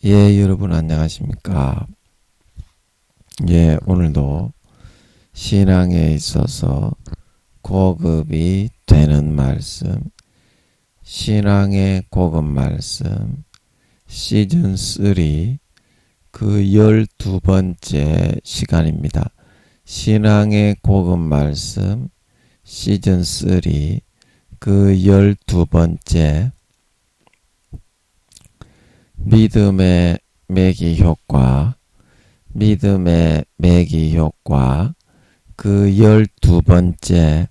예, 여러분 안녕하십니까? 예, 오늘도 신앙에 있어서 고급이 되는 말씀, 신앙의 고급 말씀, 시즌 3, 그 12번째 시간입니다. 신앙의 고급 말씀, 시즌 3, 그 12번째 믿음의 매기 효과, 믿음의 매기 효과, 그 12번째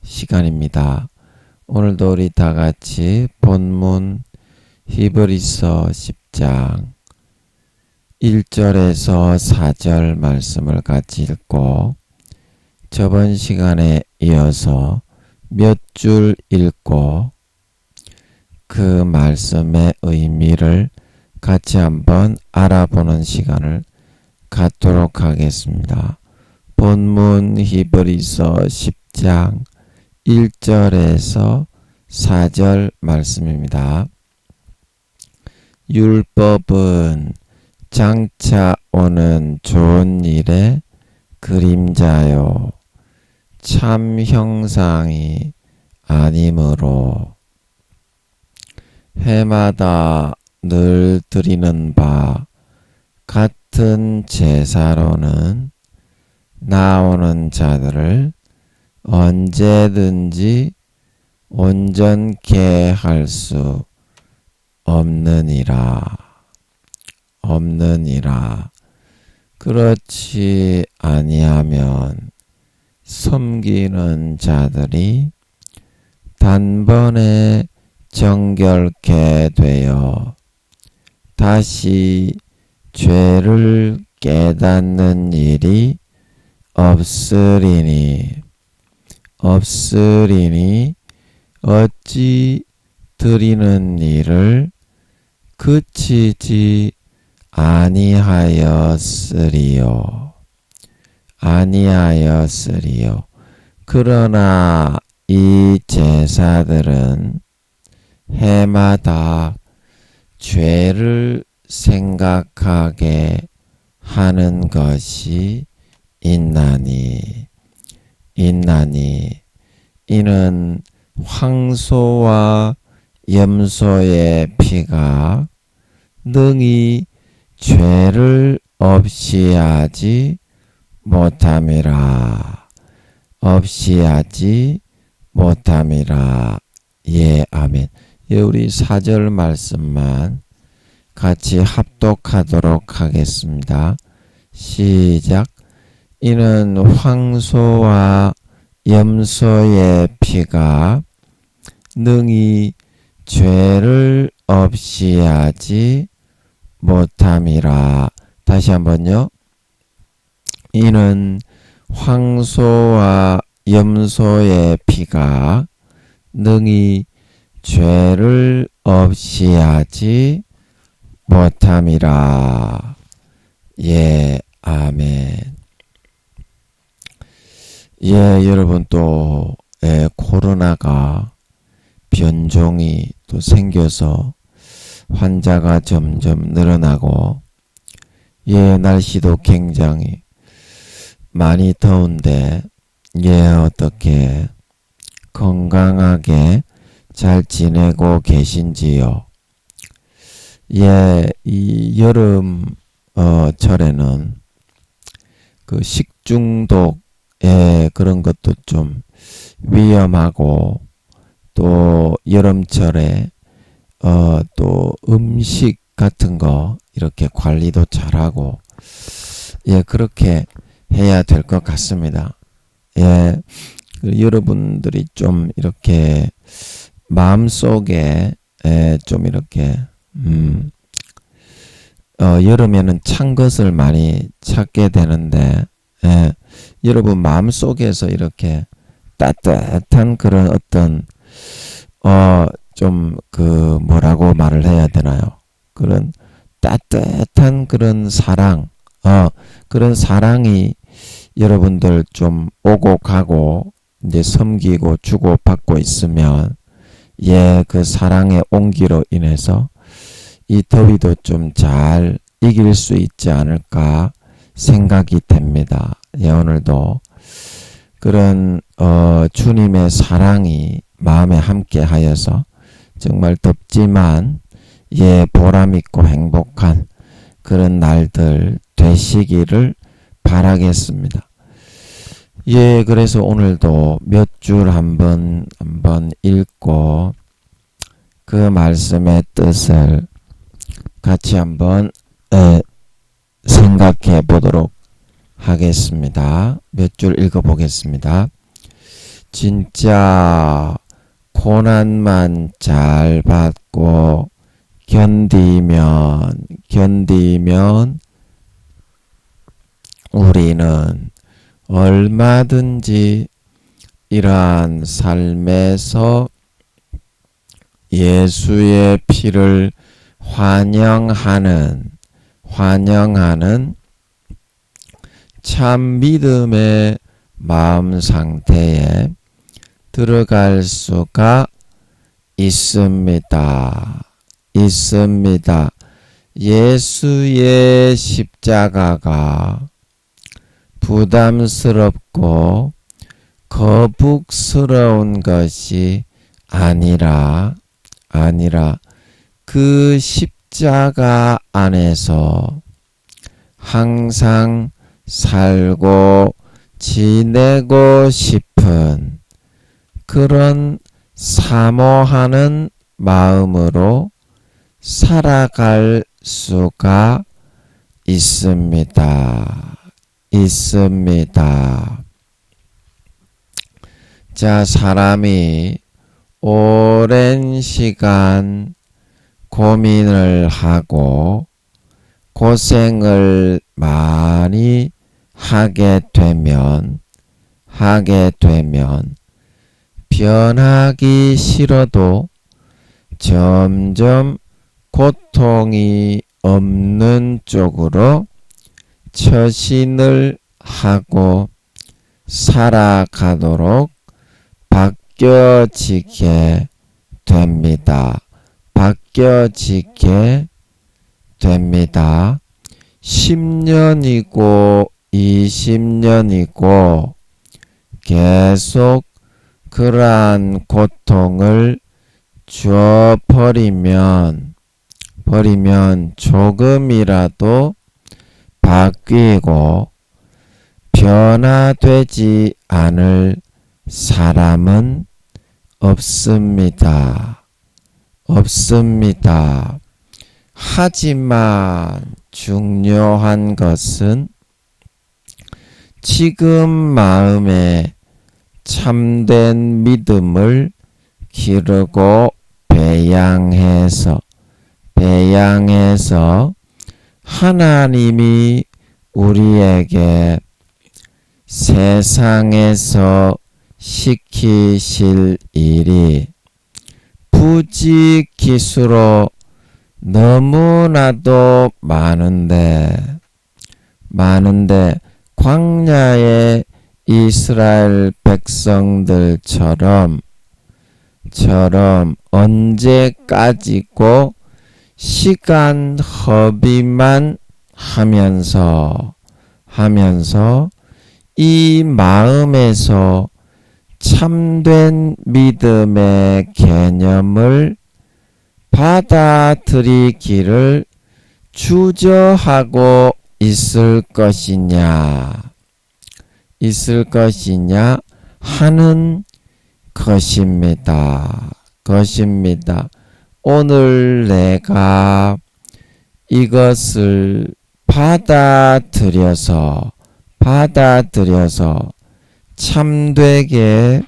시간입니다. 오늘도 우리 다 같이 본문 히브리서 10장 1절에서 4절 말씀을 같이 읽고 저번 시간에 이어서 몇 줄 읽고 그 말씀의 의미를 같이 한번 알아보는 시간을 갖도록 하겠습니다. 본문 히브리서 10장 1절에서 4절 말씀입니다. 율법은 장차 오는 좋은 일의 그림자요 참 형상이 아니므로 해마다 늘 드리는 바 같은 제사로는 나오는 자들을 언제든지 온전케 할 수 없느니라. 그렇지 아니하면 섬기는 자들이 단번에 정결케 되어 다시 죄를 깨닫는 일이 없으리니 어찌 드리는 일을 그치지 아니하였으리요. 그러나 이 제사들은 해마다 죄를 생각하게 하는 것이 있나니 이는 황소와 염소의 피가 능히 죄를 없이 하지 못함이라. 예, 아멘. 예, 우리 4절 말씀만 같이 합독하도록 하겠습니다. 시작. 이는 황소와 염소의 피가 능히 죄를 없이 하지 못함이라. 다시 한번요. 이는 황소와 염소의 피가 능히 죄를 없이 하지 못함이라. 예, 아멘. 예, 여러분 또 코로나가 변종이 또 생겨서 환자가 점점 늘어나고 날씨도 굉장히 많이 더운데 어떻게 건강하게 잘 지내고 계신지요? 이 여름 철에는 그 식중독 그런 것도 좀 위험하고 또 여름철에 또 음식 같은 거 이렇게 관리도 잘하고 그렇게 해야 될 것 같습니다. 여러분들이 좀 이렇게 마음속에 좀 이렇게 여름에는 찬 것을 많이 찾게 되는데 여러분 마음속에서 이렇게 따뜻한 그런 어떤 좀 그 뭐라고 말을 해야 되나요? 그런 따뜻한 그런 사랑 그런 사랑이 여러분들 좀 오고 가고 이제 섬기고 주고 받고 있으면 그 사랑의 온기로 인해서 이 더위도 좀 잘 이길 수 있지 않을까 생각이 됩니다. 예, 오늘도 그런 주님의 사랑이 마음에 함께 하여서 정말 덥지만 예, 보람있고 행복한 그런 날들 되시기를 바라겠습니다. 예, 그래서 오늘도 몇 줄 한번 읽고 그 말씀의 뜻을 같이 한번 생각해 보도록 하겠습니다. 몇 줄 읽어 보겠습니다. 진짜 고난만 잘 받고 견디면 우리는 얼마든지 이러한 삶에서 예수의 피를 환영하는 참 믿음의 마음 상태에 들어갈 수가 있습니다. 예수의 십자가가 부담스럽고 거북스러운 것이 아니라 그 십자가 안에서 항상 살고 지내고 싶은 그런 사모하는 마음으로 살아갈 수가 있습니다. 자, 사람이 오랜 시간 고민을 하고 고생을 많이 하게 되면 변하기 싫어도 점점 고통이 없는 쪽으로 처신을 하고 살아가도록 바뀌어지게 됩니다. 10년이고 20년이고 계속 그러한 고통을 줘버리면 조금이라도 바뀌고 변화되지 않을 사람은 없습니다. 하지만 중요한 것은 지금 마음에 참된 믿음을 기르고 배양해서 하나님이 우리에게 세상에서 시키실 일이 부지기수로 너무나도 많은데 광야의 이스라엘 백성들처럼 언제까지고 시간 허비만 하면서 이 마음에서 참된 믿음의 개념을 받아들이기를 주저하고 있을 것이냐 하는 것입니다. 오늘 내가 이것을 받아들여서 참되게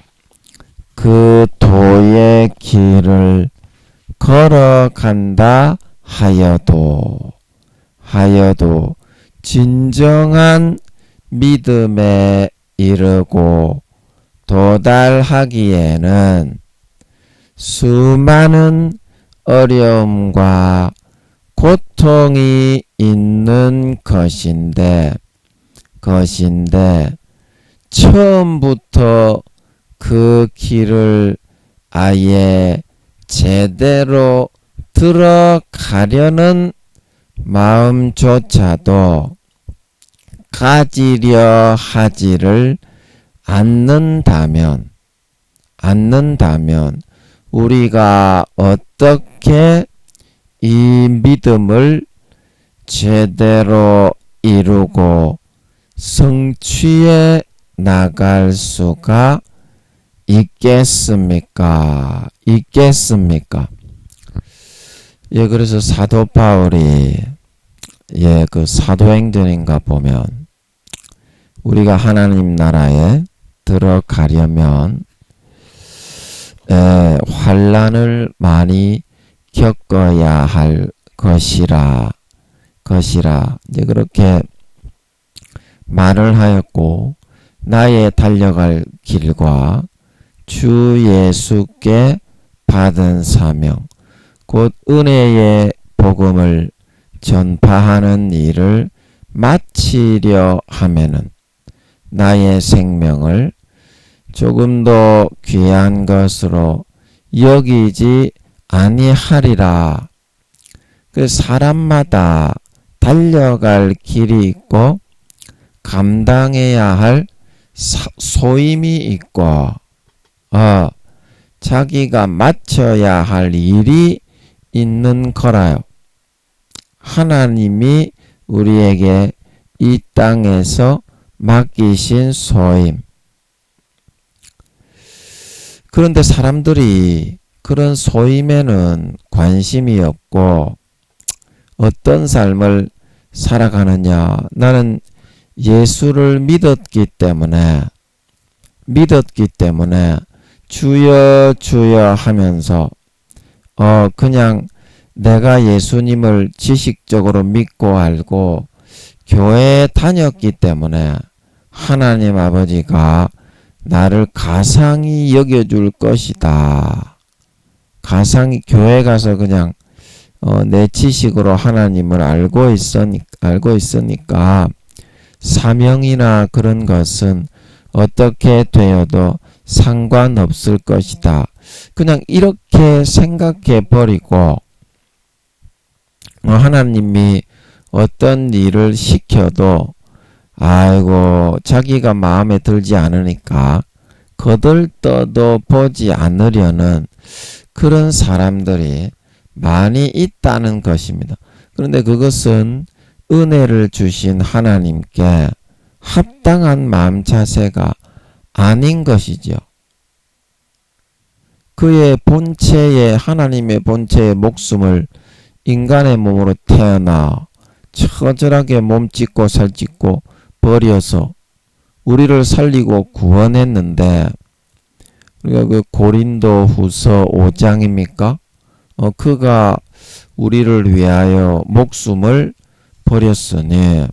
그 도의 길을 걸어간다 하여도 진정한 믿음에 이르고 도달하기에는 수많은 어려움과 고통이 있는 것인데 처음부터 그 길을 아예 제대로 들어가려는 마음조차도 가지려 하지를 않는다면 우리가 어떻게 이 믿음을 제대로 이루고 성취해 나갈 수가 있겠습니까? 예, 그래서 사도 바울이 그 사도행전인가 보면 우리가 하나님 나라에 들어가려면 환난을 많이 겪어야 할 것이라 이제 그렇게 말을 하였고, 나의 달려갈 길과 주 예수께 받은 사명 곧 은혜의 복음을 전파하는 일을 마치려 하면은 나의 생명을 조금 더 귀한 것으로 여기지 아니하리라. 그 사람마다 달려갈 길이 있고 감당해야 할 소임이 있고 자기가 마쳐야 할 일이 있는 거라요. 하나님이 우리에게 이 땅에서 맡기신 소임. 그런데 사람들이 그런 소임에는 관심이 없고 어떤 삶을 살아가느냐. 나는 예수를 믿었기 때문에 주여 주여 하면서 그냥 내가 예수님을 지식적으로 믿고 알고 교회에 다녔기 때문에 하나님 아버지가 나를 가상히 여겨줄 것이다. 가상히 교회 가서 그냥 내 지식으로 하나님을 알고 있으니까 사명이나 그런 것은 어떻게 되어도 상관없을 것이다. 그냥 이렇게 생각해 버리고 하나님이 어떤 일을 시켜도 아이고 자기가 마음에 들지 않으니까 거들떠도 보지 않으려는 그런 사람들이 많이 있다는 것입니다. 그런데 그것은 은혜를 주신 하나님께 합당한 마음 자세가 아닌 것이죠. 그의 본체에 하나님의 본체의 목숨을 인간의 몸으로 태어나 처절하게 몸짓고 살짓고 버려서 우리를 살리고 구원했는데 우리가 그 고린도 후서 5장입니까? 그가 우리를 위하여 목숨을 버렸으니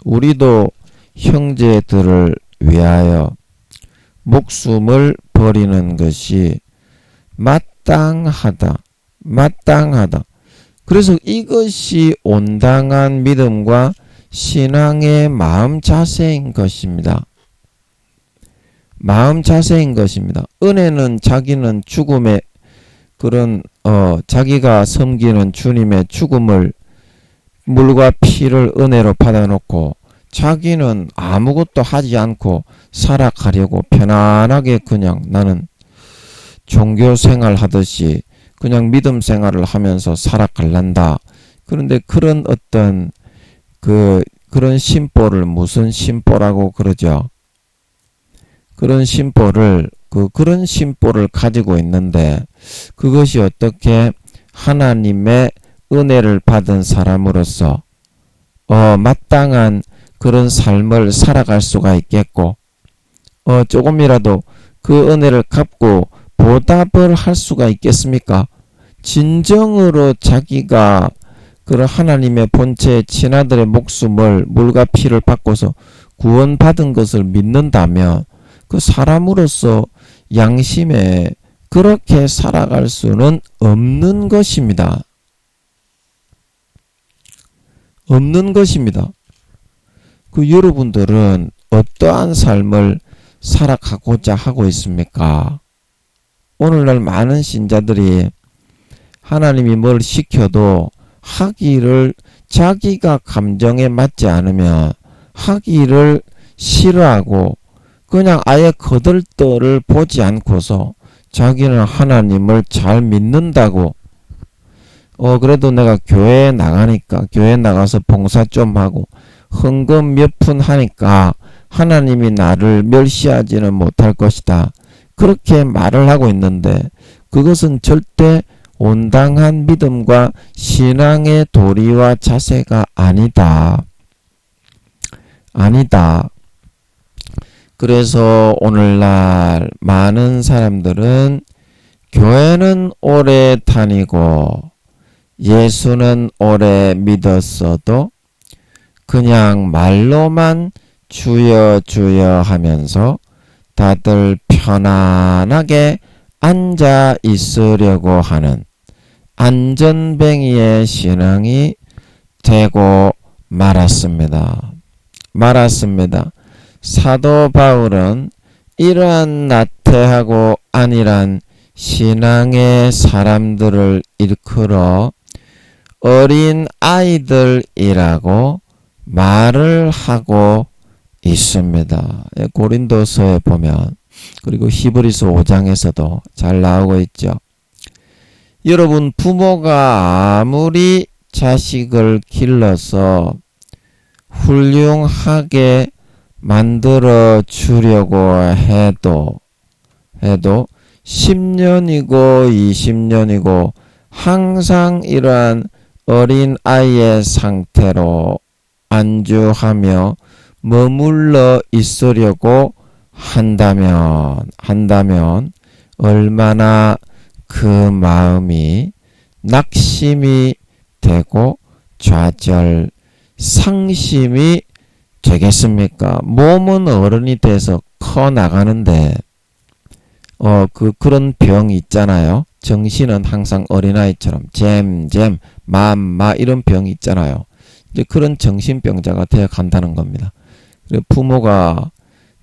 우리도 형제들을 위하여 목숨을 버리는 것이 마땅하다. 그래서 이것이 온당한 믿음과 신앙의 마음 자세인 것입니다. 은혜는 자기는 죽음의 그런 자기가 섬기는 주님의 죽음을 물과 피를 은혜로 받아놓고 자기는 아무것도 하지 않고 살아가려고 편안하게 그냥 나는 종교 생활 하듯이 그냥 믿음 생활을 하면서 살아갈란다. 그런데 그런 어떤 그런 심보를 무슨 심보라고 그러죠? 그런 심보를 가지고 있는데 그것이 어떻게 하나님의 은혜를 받은 사람으로서 마땅한 그런 삶을 살아갈 수가 있겠고 조금이라도 그 은혜를 갚고 보답을 할 수가 있겠습니까? 진정으로 자기가 그런 하나님의 본체의 친아들의 목숨을 물과 피를 받고서 구원받은 것을 믿는다면 그 사람으로서 양심에 그렇게 살아갈 수는 없는 것입니다. 여러분들은 어떠한 삶을 살아가고자 하고 있습니까? 오늘날 많은 신자들이 하나님이 뭘 시켜도 하기를 자기가 감정에 맞지 않으면 하기를 싫어하고 그냥 아예 거들떠를 보지 않고서 자기는 하나님을 잘 믿는다고 그래도 내가 교회에 나가니까 교회 나가서 봉사 좀 하고 헌금 몇 푼 하니까 하나님이 나를 멸시하지는 못할 것이다. 그렇게 말을 하고 있는데 그것은 절대 온당한 믿음과 신앙의 도리와 자세가 아니다. 아니다. 그래서 오늘날 많은 사람들은 교회는 오래 다니고 예수는 오래 믿었어도 그냥 말로만 주여 주여 하면서 다들 편안하게 앉아 있으려고 하는 안전뱅이의 신앙이 되고 말았습니다. 사도 바울은 이러한 나태하고 안일한 신앙의 사람들을 일컬어 어린 아이들이라고 말을 하고 있습니다. 고린도서에 보면 그리고 히브리서 5장에서도 잘 나오고 있죠. 여러분 부모가 아무리 자식을 길러서 훌륭하게 만들어 주려고 해도 10년이고 20년이고 항상 이러한 어린 아이의 상태로 안주하며 머물러 있으려고 한다면 얼마나 그 마음이 낙심이 되고 좌절, 상심이 되겠습니까? 몸은 어른이 돼서 커 나가는데 그런 병이 있잖아요. 정신은 항상 어린아이처럼 잼, 마 이런 병이 있잖아요. 이제 그런 정신병자가 되어 간다는 겁니다. 그리고 부모가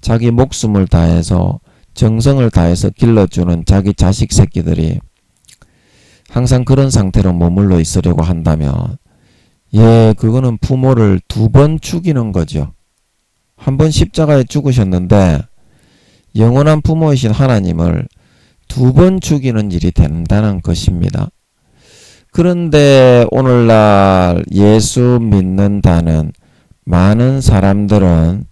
자기 목숨을 다해서 정성을 다해서 길러주는 자기 자식 새끼들이 항상 그런 상태로 머물러 있으려고 한다면 그거는 부모를 2번 죽이는 거죠. 한 번 십자가에 죽으셨는데 영원한 부모이신 하나님을 2번 죽이는 일이 된다는 것입니다. 그런데 오늘날 예수 믿는다는 많은 사람들은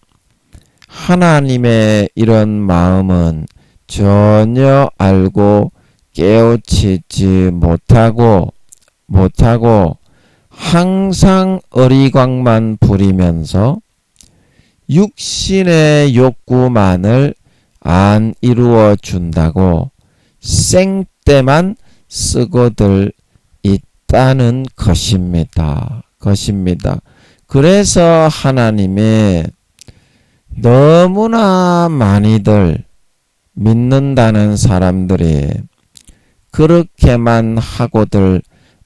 하나님의 이런 마음은 전혀 알고 깨우치지 못하고 항상 어리광만 부리면서 육신의 욕구만을 안 이루어 준다고 생떼만 쓰고들 있다는 것입니다. 그래서 하나님이 너무나 많이들 믿는다는 사람들이 그렇게만 하고들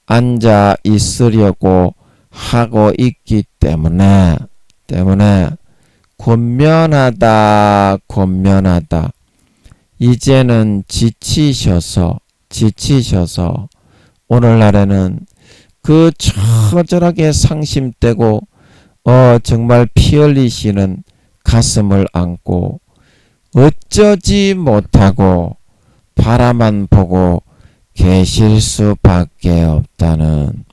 앉아 있으려고 하고 있기 때문에 권면하다 이제는 지치셔서 오늘날에는 그 처절하게 상심되고 정말 피 흘리시는 가슴을 안고 어쩌지 못하고 바라만 보고 계실 수밖에 없다는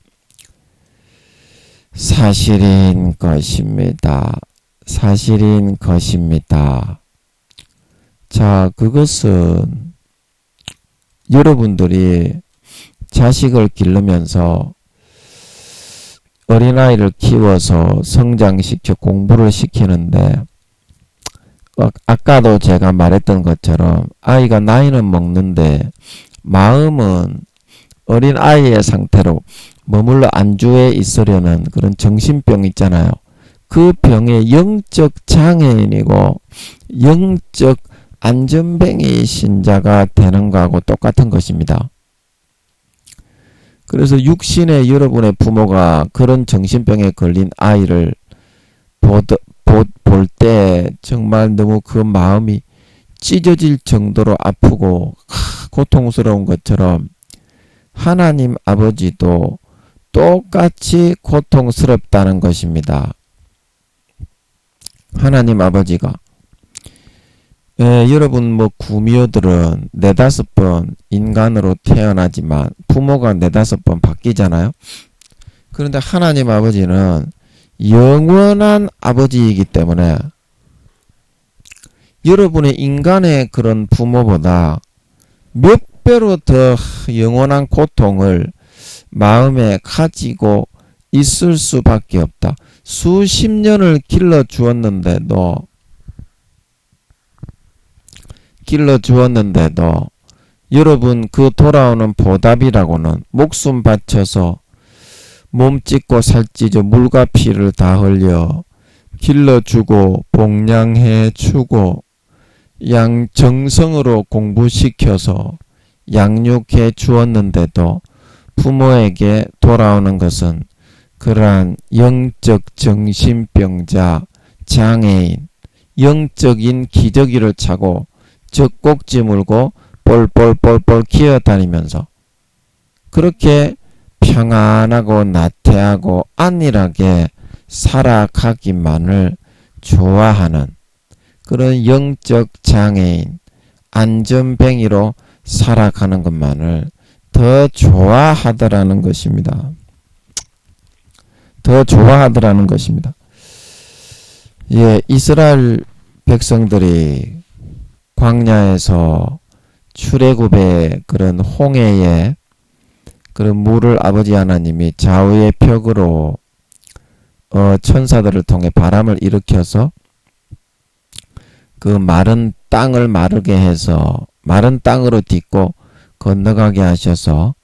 사실인 것입니다. 자, 그것은 여러분들이 자식을 기르면서 어린아이를 키워서 성장시켜 공부를 시키는데 아까도 제가 말했던 것처럼 아이가 나이는 먹는데 마음은 어린아이의 상태로 머물러 안주해 있으려는 그런 정신병 있잖아요. 그 병의 영적 장애인이고 영적 안전뱅이 신자가 되는 거하고 똑같은 것입니다. 그래서 육신의 여러분의 부모가 그런 정신병에 걸린 아이를 볼 때 정말 너무 그 마음이 찢어질 정도로 아프고 고통스러운 것처럼 하나님 아버지도 똑같이 고통스럽다는 것입니다. 하나님 아버지가 여러분 뭐 구미호들은 4-5번 인간으로 태어나지만 부모가 4-5번 바뀌잖아요. 그런데 하나님 아버지는 영원한 아버지이기 때문에 여러분의 인간의 그런 부모보다 몇 배로 더 영원한 고통을 마음에 가지고 있을 수밖에 없다. 수십 년을 길러 주었는데도 여러분 그 돌아오는 보답이라고는 목숨 바쳐서 몸 찢고 살 찢어 물과 피를 다 흘려 길러주고 복양해 주고 정성으로 공부시켜서 양육해 주었는데도 부모에게 돌아오는 것은 그러한 영적 정신병자, 장애인, 영적인 기저귀를 차고 젖꼭지 물고 뻘뻘뻘뻘 기어다니면서 그렇게 평안하고 나태하고 안일하게 살아가기만을 좋아하는 그런 영적 장애인, 안전뱅이로 살아가는 것만을 더 좋아하더라는 것입니다. 더 좋아하더라는 것입니다. 예, 이스라엘 백성들이 광야에서 출애굽의 그런 홍해에 그런 물을 아버지 하나님이 좌우의 벽으로 천사들을 통해 바람을 일으켜서 그 마른 땅을 마르게 해서 마른 땅으로 딛고 건너가게 하셔서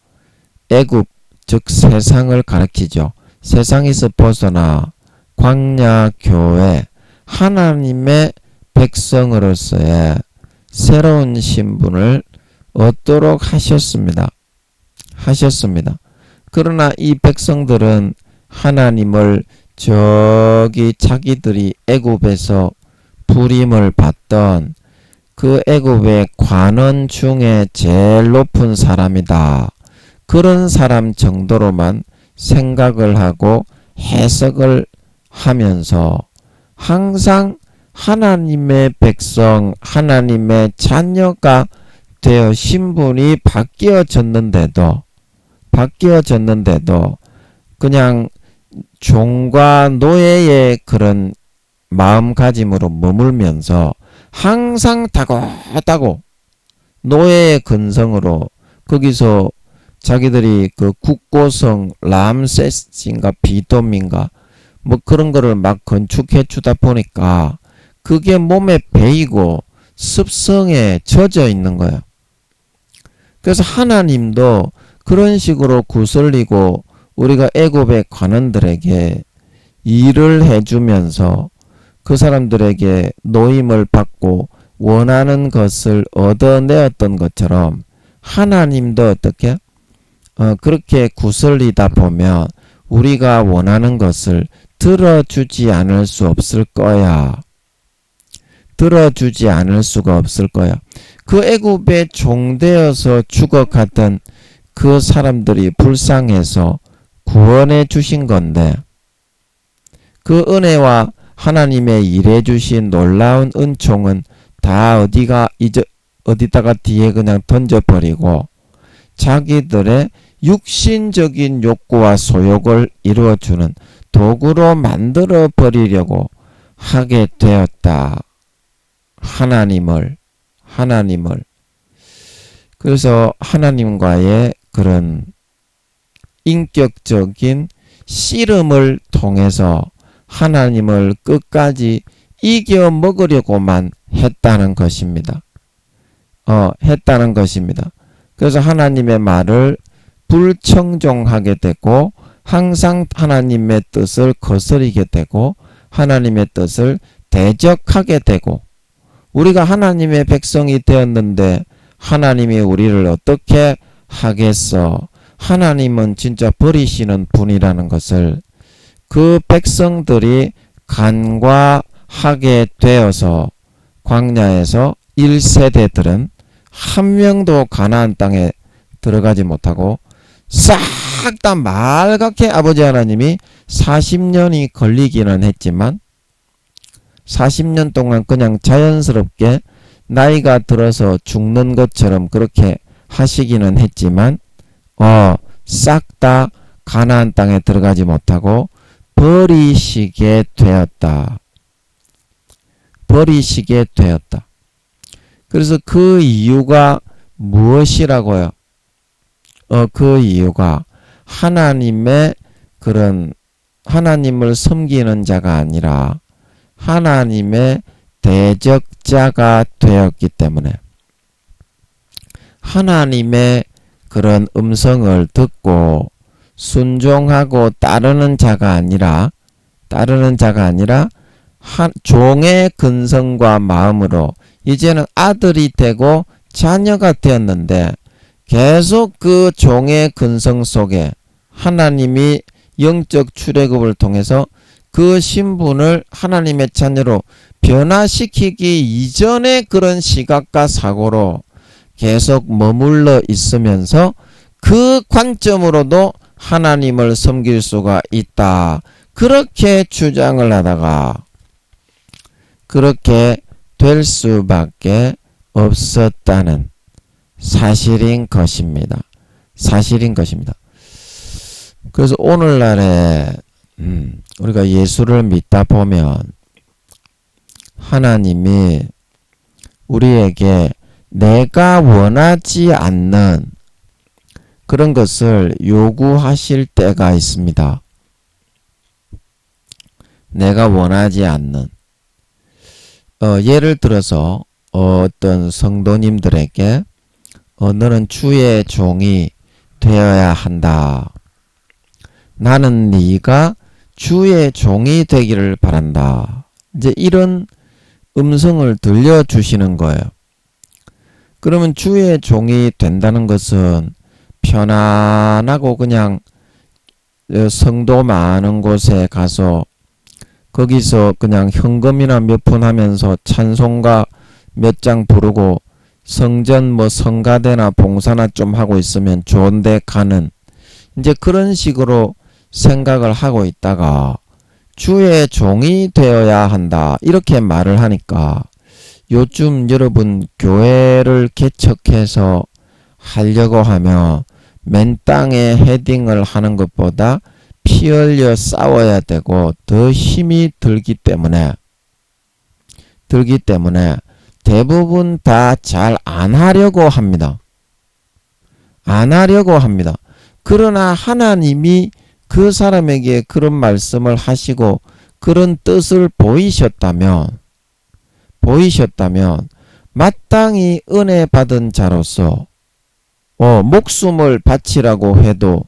애굽 즉 세상을 가리키죠. 세상에서 벗어나 광야 교회 하나님의 백성으로서의 새로운 신분을 얻도록 하셨습니다. 그러나 이 백성들은 하나님을 저기 자기들이 애굽에서 부림을 받던 그 애굽의 관원 중에 제일 높은 사람이다. 그런 사람 정도로만 생각을 하고 해석을 하면서 항상 하나님의 백성, 하나님의 자녀가 되어 신분이 바뀌어졌는데도 그냥 종과 노예의 그런 마음가짐으로 머물면서 항상 다고다고 노예의 근성으로 거기서 자기들이 그 국고성 람세스인가 비돔인가 뭐 그런 거를 막 건축해 주다 보니까 그게 몸에 배이고 습성에 젖어 있는 거야. 그래서 하나님도 그런 식으로 구슬리고 우리가 애굽의 관원들에게 일을 해주면서 그 사람들에게 노임을 받고 원하는 것을 얻어내었던 것처럼 하나님도 어떻게 그렇게 구슬리다 보면 우리가 원하는 것을 들어주지 않을 수 없을 거야. 들어주지 않을 수가 없을 거야. 그 애굽에 종되어서 죽어갔던 그 사람들이 불쌍해서 구원해 주신 건데 그 은혜와 하나님의 일해 주신 놀라운 은총은 다 어디다가 뒤에 그냥 던져버리고 자기들의 육신적인 욕구와 소욕을 이루어주는 도구로 만들어 버리려고 하게 되었다. 하나님을. 그래서 하나님과의 그런 인격적인 씨름을 통해서 하나님을 끝까지 이겨 먹으려고만 했다는 것입니다. 그래서 하나님의 말을 불청종하게 되고 항상 하나님의 뜻을 거스리게 되고 하나님의 뜻을 대적하게 되고 우리가 하나님의 백성이 되었는데 하나님이 우리를 어떻게 하겠어? 하나님은 진짜 버리시는 분이라는 것을 그 백성들이 간과하게 되어서 광야에서 1세대들은 한 명도 가나안 땅에 들어가지 못하고 싹 다 말갛게 아버지 하나님이 40년이 걸리기는 했지만 40년 동안 그냥 자연스럽게 나이가 들어서 죽는 것처럼 그렇게 하시기는 했지만 싹 다 가나안 땅에 들어가지 못하고 버리시게 되었다. 버리시게 되었다. 그래서 그 이유가 무엇이라고요? 그 이유가 하나님의 그런 하나님을 섬기는 자가 아니라 하나님의 대적자가 되었기 때문에 하나님의 그런 음성을 듣고 순종하고 따르는 자가 아니라 종의 근성과 마음으로 이제는 아들이 되고 자녀가 되었는데 계속 그 종의 근성 속에 하나님이 영적 출애굽을 통해서 그 신분을 하나님의 자녀로 변화시키기 이전의 그런 시각과 사고로 계속 머물러 있으면서 그 관점으로도 하나님을 섬길 수가 있다. 그렇게 주장을 하다가 그렇게 될 수밖에 없었다는 사실인 것입니다. 사실인 것입니다. 그래서 오늘날에 우리가 예수를 믿다 보면 하나님이 우리에게 내가 원하지 않는 그런 것을 요구하실 때가 있습니다. 내가 원하지 않는 예를 들어서 어떤 성도님들에게 너는 주의 종이 되어야 한다. 나는 네가 주의 종이 되기를 바란다. 이제 이런 음성을 들려주시는 거예요. 그러면 주의 종이 된다는 것은 편안하고 그냥 성도 많은 곳에 가서 거기서 그냥 현금이나 몇 푼 하면서 찬송가 몇 장 부르고 성전 성가대나 봉사나 좀 하고 있으면 좋은데 가는 이제 그런 식으로 생각을 하고 있다가 주의 종이 되어야 한다 이렇게 말을 하니까 요즘 여러분 교회를 개척해서 하려고 하면 맨 땅에 헤딩을 하는 것보다 피 흘려 싸워야 되고 더 힘이 들기 때문에 대부분 다 잘 안 하려고 합니다. 안 하려고 합니다. 그러나 하나님이 그 사람에게 그런 말씀을 하시고 그런 뜻을 보이셨다면 마땅히 은혜 받은 자로서 목숨을 바치라고 해도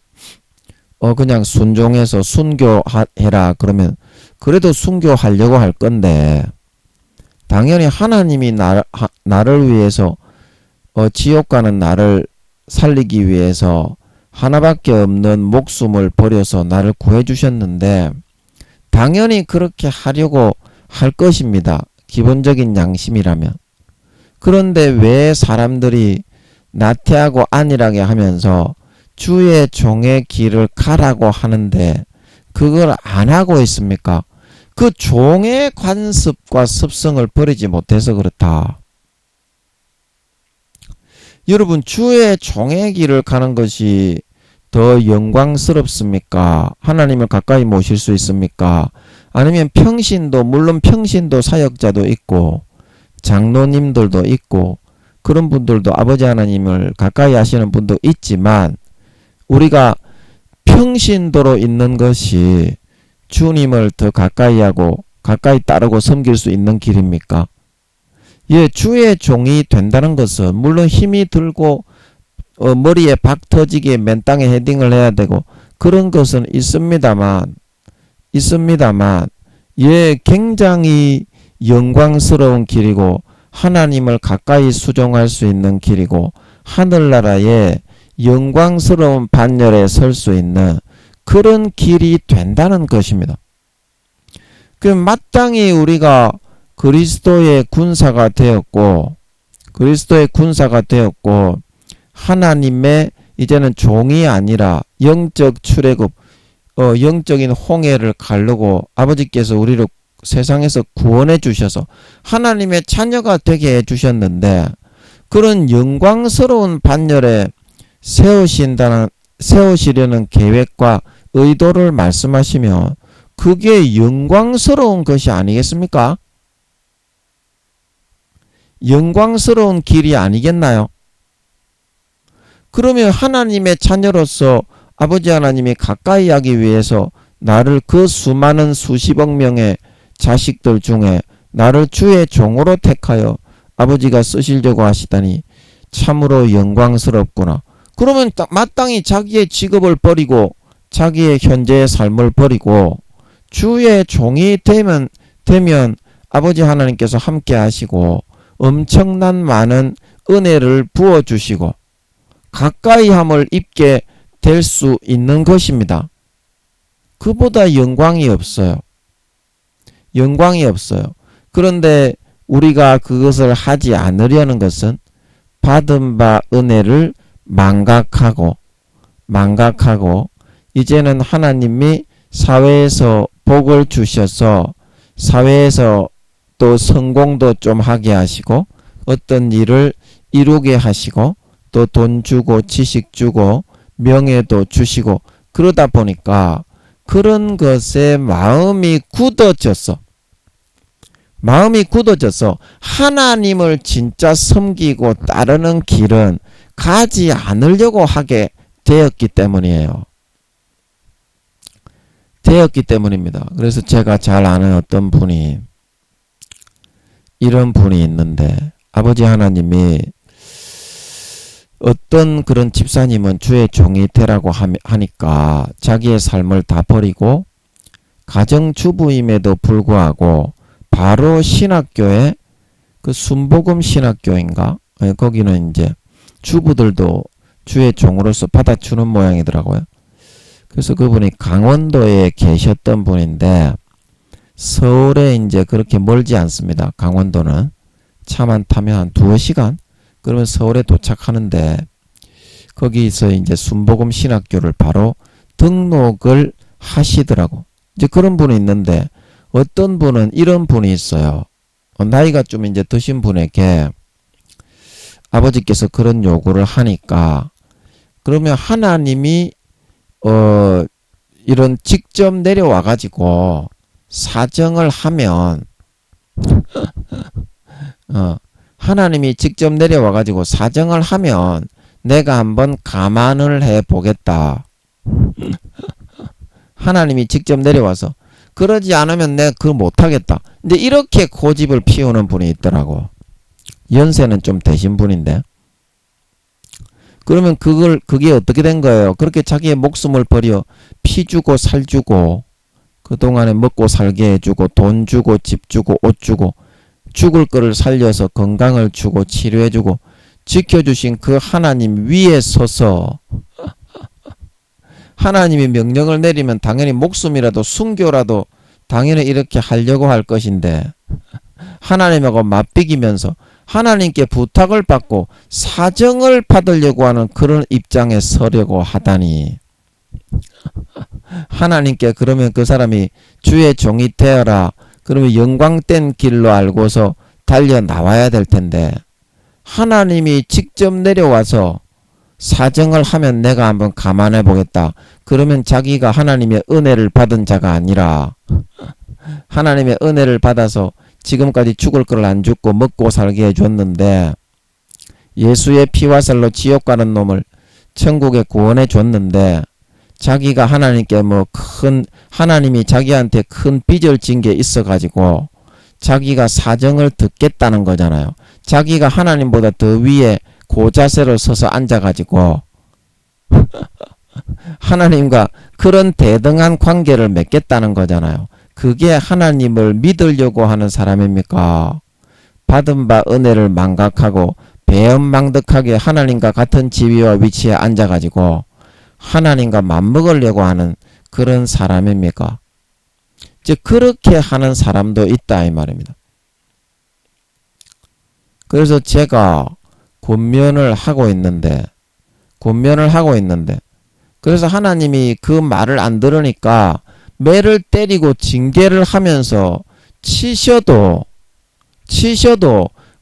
그냥 순종해서 순교해라 그러면 그래도 순교하려고 할 건데 당연히 하나님이 나를 위해서 지옥 가는 나를 살리기 위해서 하나밖에 없는 목숨을 버려서 나를 구해 주셨는데 당연히 그렇게 하려고 할 것입니다. 기본적인 양심이라면. 그런데 왜 사람들이 나태하고 안일하게 하면서 주의 종의 길을 가라고 하는데 그걸 안 하고 있습니까? 그 종의 관습과 습성을 버리지 못해서 그렇다. 여러분 주의 종의 길을 가는 것이 더 영광스럽습니까? 하나님을 가까이 모실 수 있습니까? 아니면 물론 평신도 사역자도 있고 장로님들도 있고 그런 분들도 아버지 하나님을 가까이 하시는 분도 있지만 우리가 평신도로 있는 것이 주님을 더 가까이 하고 가까이 따르고 섬길 수 있는 길입니까? 예, 주의 종이 된다는 것은 물론 힘이 들고 머리에 박 터지게 맨 땅에 헤딩을 해야 되고 그런 것은 있습니다만 예, 굉장히 영광스러운 길이고 하나님을 가까이 수종할 수 있는 길이고 하늘나라의 영광스러운 반열에 설 수 있는 그런 길이 된다는 것입니다. 그 마땅히 우리가 그리스도의 군사가 되었고 하나님의 이제는 종이 아니라 영적 출애굽, 영적인 홍해를 가르고 아버지께서 우리를 세상에서 구원해 주셔서 하나님의 자녀가 되게 해 주셨는데, 그런 영광스러운 반열에 세우시려는 계획과 의도를 말씀하시며 그게 영광스러운 것이 아니겠습니까? 영광스러운 길이 아니겠나요? 그러면 하나님의 자녀로서 아버지 하나님이 가까이 하기 위해서 나를 그 수많은 수십억 명의 자식들 중에 나를 주의 종으로 택하여 아버지가 쓰시려고 하시다니 참으로 영광스럽구나. 그러면 마땅히 자기의 직업을 버리고 자기의 현재의 삶을 버리고 주의 종이 되면 아버지 하나님께서 함께 하시고 엄청난 많은 은혜를 부어주시고 가까이함을 입게 될 수 있는 것입니다. 그보다 영광이 없어요. 영광이 없어요. 그런데 우리가 그것을 하지 않으려는 것은 받은 바 은혜를 망각하고 이제는 하나님이 사회에서 복을 주셔서 사회에서 또 성공도 좀 하게 하시고 어떤 일을 이루게 하시고 또 돈 주고 지식 주고 명예도 주시고 그러다 보니까 그런 것에 마음이 굳어져서 하나님을 진짜 섬기고 따르는 길은 가지 않으려고 하게 되었기 때문이에요. 되었기 때문입니다. 그래서 제가 잘 아는 어떤 분이 이런 분이 있는데, 아버지 하나님이 어떤 그런 집사님은 주의 종이 되라고 하니까 자기의 삶을 다 버리고 가정주부임에도 불구하고 바로 신학교에, 그 순복음 신학교인가? 거기는 이제 주부들도 주의 종으로서 받아주는 모양이더라고요. 그래서 그분이 강원도에 계셨던 분인데, 서울에 이제 그렇게 멀지 않습니다. 강원도는 차만 타면 한 2시간? 그러면 서울에 도착하는데, 거기서 이제 순복음 신학교를 바로 등록을 하시더라고. 이제 그런 분이 있는데, 어떤 분은 이런 분이 있어요. 나이가 좀 이제 드신 분에게 아버지께서 그런 요구를 하니까, 그러면 하나님이 이런 직접 내려와 가지고 사정을 하면 하나님이 직접 내려와 가지고 사정을 하면 내가 한번 감안을 해 보겠다. 하나님이 직접 내려와서, 그러지 않으면 내가 그거 못하겠다. 근데 이렇게 고집을 피우는 분이 있더라고. 연세는 좀 되신 분인데. 그러면 그게 어떻게 된 거예요? 그렇게 자기의 목숨을 버려 피 주고 살 주고 그동안에 먹고 살게 해주고 돈 주고 집 주고 옷 주고 죽을 거를 살려서 건강을 주고 치료해주고 지켜주신 그 하나님 위에 서서 하나님이 명령을 내리면 당연히 목숨이라도 순교라도 당연히 이렇게 하려고 할 것인데, 하나님하고 맞비기면서 하나님께 부탁을 받고 사정을 받으려고 하는 그런 입장에 서려고 하다니, 하나님께 그러면 그 사람이 주의 종이 되어라, 그러면 영광된 길로 알고서 달려 나와야 될 텐데, 하나님이 직접 내려와서 사정을 하면 내가 한번 감안해 보겠다. 그러면 자기가 하나님의 은혜를 받은 자가 아니라 하나님의 은혜를 받아서 지금까지 죽을 걸 안 죽고 먹고 살게 해줬는데, 예수의 피와 살로 지옥 가는 놈을 천국에 구원해 줬는데, 자기가 하나님께 하나님이 자기한테 큰 빚을 진 게 있어가지고 자기가 사정을 듣겠다는 거잖아요. 자기가 하나님보다 더 위에 고자세로 서서 앉아가지고 하나님과 그런 대등한 관계를 맺겠다는 거잖아요. 그게 하나님을 믿으려고 하는 사람입니까? 받은 바 은혜를 망각하고 배은망덕하게 하나님과 같은 지위와 위치에 앉아가지고 하나님과 맞먹으려고 하는 그런 사람입니까? 즉 그렇게 하는 사람도 있다 이 말입니다. 그래서 제가 권면을 하고 있는데, 권면을 하고 있는데, 그래서 하나님이 그 말을 안 들으니까 매를 때리고 징계를 하면서 치셔도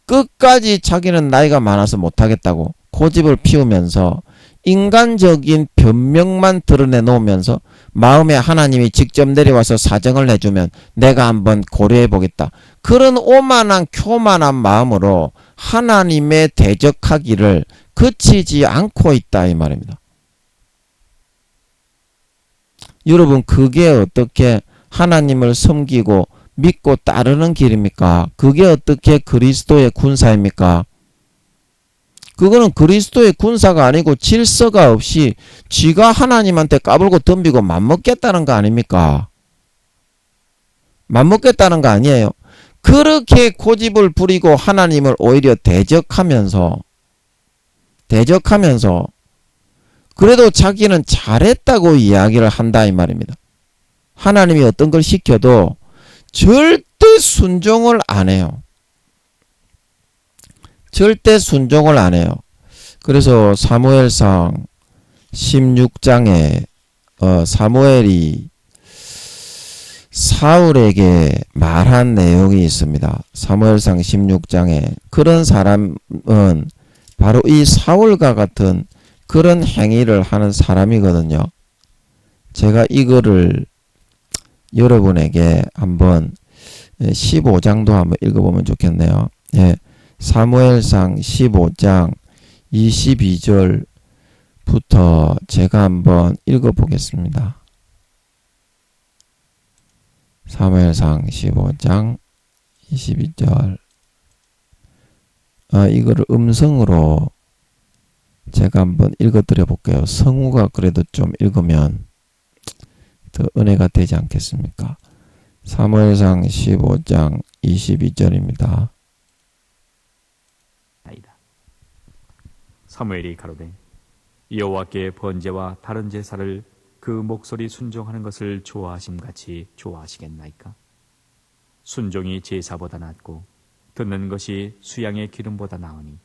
끝까지 자기는 나이가 많아서 못하겠다고 고집을 피우면서 인간적인 변명만 드러내 놓으면서 마음에 하나님이 직접 내려와서 사정을 해주면 내가 한번 고려해 보겠다. 그런 오만한 교만한 마음으로 하나님의 대적하기를 그치지 않고 있다 이 말입니다. 여러분, 그게 어떻게 하나님을 섬기고 믿고 따르는 길입니까? 그게 어떻게 그리스도의 군사입니까? 그거는 그리스도의 군사가 아니고 질서가 없이 쥐가 하나님한테 까불고 덤비고 맘먹겠다는 거 아닙니까? 맘먹겠다는 거 아니에요. 그렇게 고집을 부리고 하나님을 오히려 대적하면서 그래도 자기는 잘했다고 이야기를 한다 이 말입니다. 하나님이 어떤 걸 시켜도 절대 순종을 안 해요. 절대 순종을 안 해요. 그래서 사무엘상 16장에 사무엘이 사울에게 말한 내용이 있습니다. 사무엘상 16장에 그런 사람은 바로 이 사울과 같은 그런 행위를 하는 사람이거든요. 제가 이거를 여러분에게 한번 15장도 한번 읽어보면 좋겠네요. 예, 사무엘상 15장 22절부터 제가 한번 읽어보겠습니다. 사무엘상 15장 22절. 이거를 음성으로 제가 한번 읽어드려 볼게요. 성우가 그래도 좀 읽으면 더 은혜가 되지 않겠습니까? 사무엘상 15장 22절입니다. 사무엘이 가로되 여호와께 번제와 다른 제사를 그 목소리 순종하는 것을 좋아하심같이 좋아하시겠나이까? 순종이 제사보다 낫고 듣는 것이 수양의 기름보다 나으니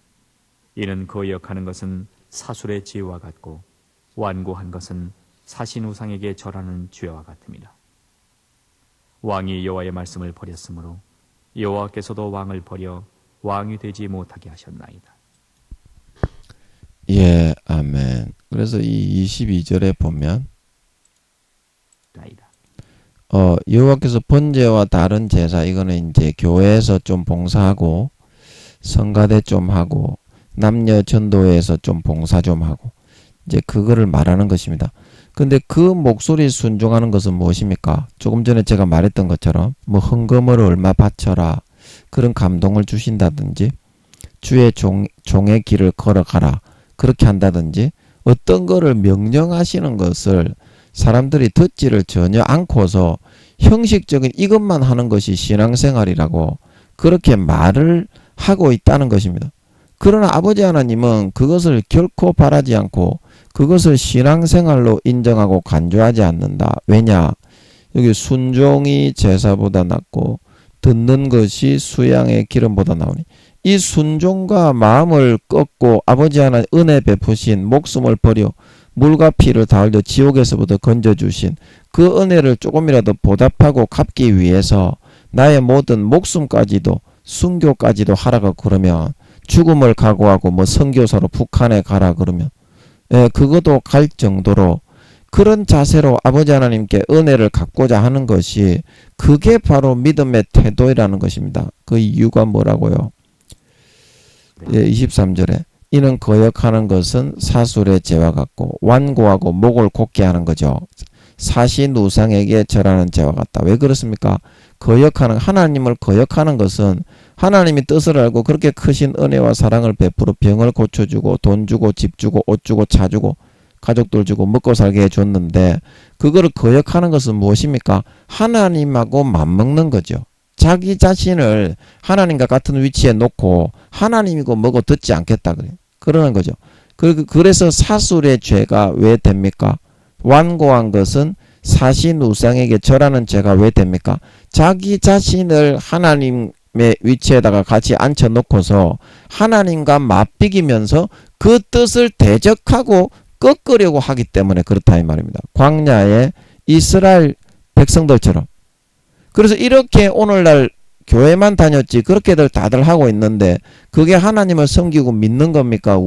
이는 거역하는 것은 사술의 죄와 같고 완고한 것은 사신 우상에게 절하는 죄와 같음이라. 왕이 여호와의 말씀을 버렸으므로 여호와께서도 왕을 버려 왕이 되지 못하게 하셨나이다. 예, 아멘. 그래서 이 22절에 보면 여호와께서 번제와 다른 제사, 이거는 이제 교회에서 좀 봉사하고 성가대 좀 하고 남녀 전도회에서 좀 봉사 좀 하고 이제 그거를 말하는 것입니다. 근데 그 목소리 순종하는 것은 무엇입니까? 조금 전에 제가 말했던 것처럼 뭐 헌금을 얼마 바쳐라, 그런 감동을 주신다든지 주의 종의 길을 걸어가라, 그렇게 한다든지 어떤 거를 명령하시는 것을 사람들이 듣지를 전혀 않고서 형식적인 이것만 하는 것이 신앙생활이라고 그렇게 말을 하고 있다는 것입니다. 그러나 아버지 하나님은 그것을 결코 바라지 않고 그것을 신앙생활로 인정하고 간주하지 않는다. 왜냐? 여기 순종이 제사보다 낫고 듣는 것이 수양의 기름보다 나오니, 이 순종과 마음을 꺾고 아버지 하나님 은혜 베푸신, 목숨을 버려 물과 피를 다 흘려 지옥에서부터 건져주신 그 은혜를 조금이라도 보답하고 갚기 위해서 나의 모든 목숨까지도 순교까지도 하라고 그러면, 죽음을 각오하고 뭐 선교사로 북한에 가라 그러면 그것도 갈 정도로 그런 자세로 아버지 하나님께 은혜를 갚고자 하는 것이, 그게 바로 믿음의 태도이라는 것입니다. 그 이유가 뭐라고요? 23절에 이는 거역하는 것은 사술의 죄와 같고 완고하고 목을 곧게 하는 거죠. 사신 우상에게 절하는 죄와 같다. 왜 그렇습니까? 거역하는, 하나님을 거역하는 것은 하나님이 뜻을 알고 그렇게 크신 은혜와 사랑을 베풀어 병을 고쳐주고 돈 주고 집 주고 옷 주고 차 주고 가족들 주고 먹고 살게 해줬는데, 그거를 거역하는 것은 무엇입니까? 하나님하고 맞먹는 거죠. 자기 자신을 하나님과 같은 위치에 놓고 하나님이고 뭐고 듣지 않겠다 그러는 거죠. 그래서 사술의 죄가 왜 됩니까? 완고한 것은 사신 우상에게 절하는 죄가 왜 됩니까? 자기 자신을 하나님의 위치에다가 같이 앉혀놓고서 하나님과 맞비기면서 그 뜻을 대적하고 꺾으려고 하기 때문에 그렇다 이 말입니다. 광야의 이스라엘 백성들처럼. 그래서 이렇게 오늘날 교회만 다녔지 그렇게들 다들 하고 있는데 그게 하나님을 섬기고 믿는 겁니까?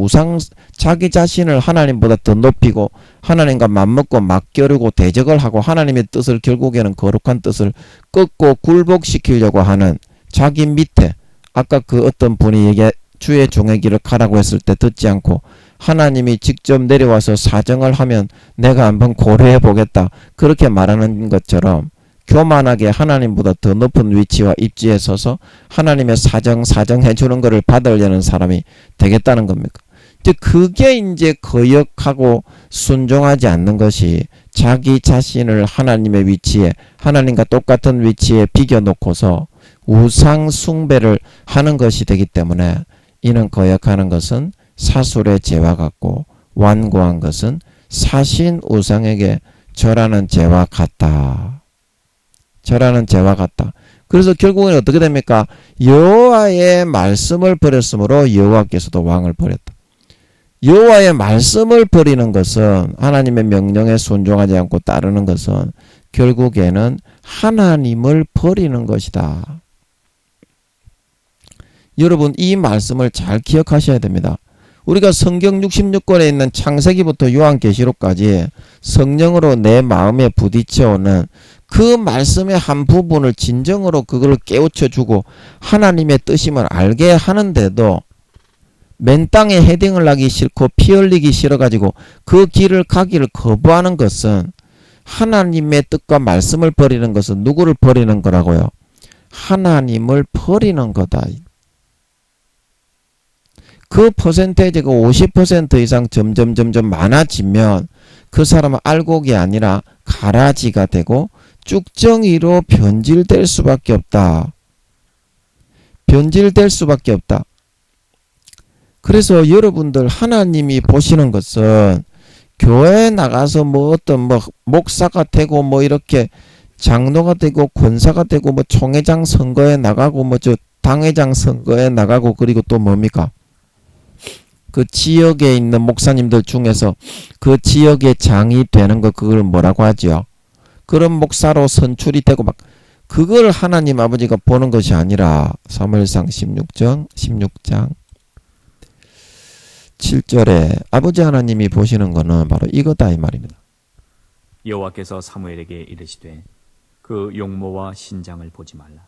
자기 자신을 하나님보다 더 높이고 하나님과 맞먹고 맞겨루고 대적을 하고 하나님의 뜻을 결국에는 거룩한 뜻을 꺾고 굴복시키려고 하는 자기 밑에 아까 그 어떤 분이 주의 종의 길을 가라고 했을 때 듣지 않고 하나님이 직접 내려와서 사정을 하면 내가 한번 고려해 보겠다 그렇게 말하는 것처럼 교만하게 하나님보다 더 높은 위치와 입지에 서서 하나님의 사정해 주는 것을 받으려는 사람이 되겠다는 겁니까? 그게 이제 거역하고 순종하지 않는 것이 자기 자신을 하나님의 위치에 하나님과 똑같은 위치에 비겨놓고서 우상 숭배를 하는 것이 되기 때문에 이는 거역하는 것은 사술의 죄와 같고 완고한 것은 사신 우상에게 절하는 죄와 같다. 절하는 죄와 같다. 그래서 결국은 어떻게 됩니까? 여호와의 말씀을 버렸으므로 여호와께서도 왕을 버렸다. 여호와의 말씀을 버리는 것은 하나님의 명령에 순종하지 않고 따르는 것은 결국에는 하나님을 버리는 것이다. 여러분 이 말씀을 잘 기억하셔야 됩니다. 우리가 성경 66권에 있는 창세기부터 요한계시록까지 성령으로 내 마음에 부딪혀오는 그 말씀의 한 부분을 진정으로 그걸 깨우쳐주고 하나님의 뜻임을 알게 하는데도 맨 땅에 헤딩을 하기 싫고 피 흘리기 싫어가지고 그 길을 가기를 거부하는 것은 하나님의 뜻과 말씀을 버리는 것은 누구를 버리는 거라고요? 하나님을 버리는 거다. 그 퍼센테이지가 50% 이상 점점 많아지면 그 사람은 알곡이 아니라 가라지가 되고 쭉정이로 변질될 수밖에 없다. 변질될 수밖에 없다. 그래서 여러분들 하나님이 보시는 것은 교회에 나가서 어떤 목사가 되고 이렇게 장로가 되고 권사가 되고 총회장 선거에 나가고 당회장 선거에 나가고 그리고 또 뭡니까? 그 지역에 있는 목사님들 중에서 그 지역의 장이 되는 거 그걸 뭐라고 하죠? 그런 목사로 선출이 되고 그걸 하나님 아버지가 보는 것이 아니라 사무엘상 16장 7절에 아버지 하나님이 보시는 거는 바로 이거다 이 말입니다. 여호와께서 사무엘에게 이르시되 그 용모와 신장을 보지 말라.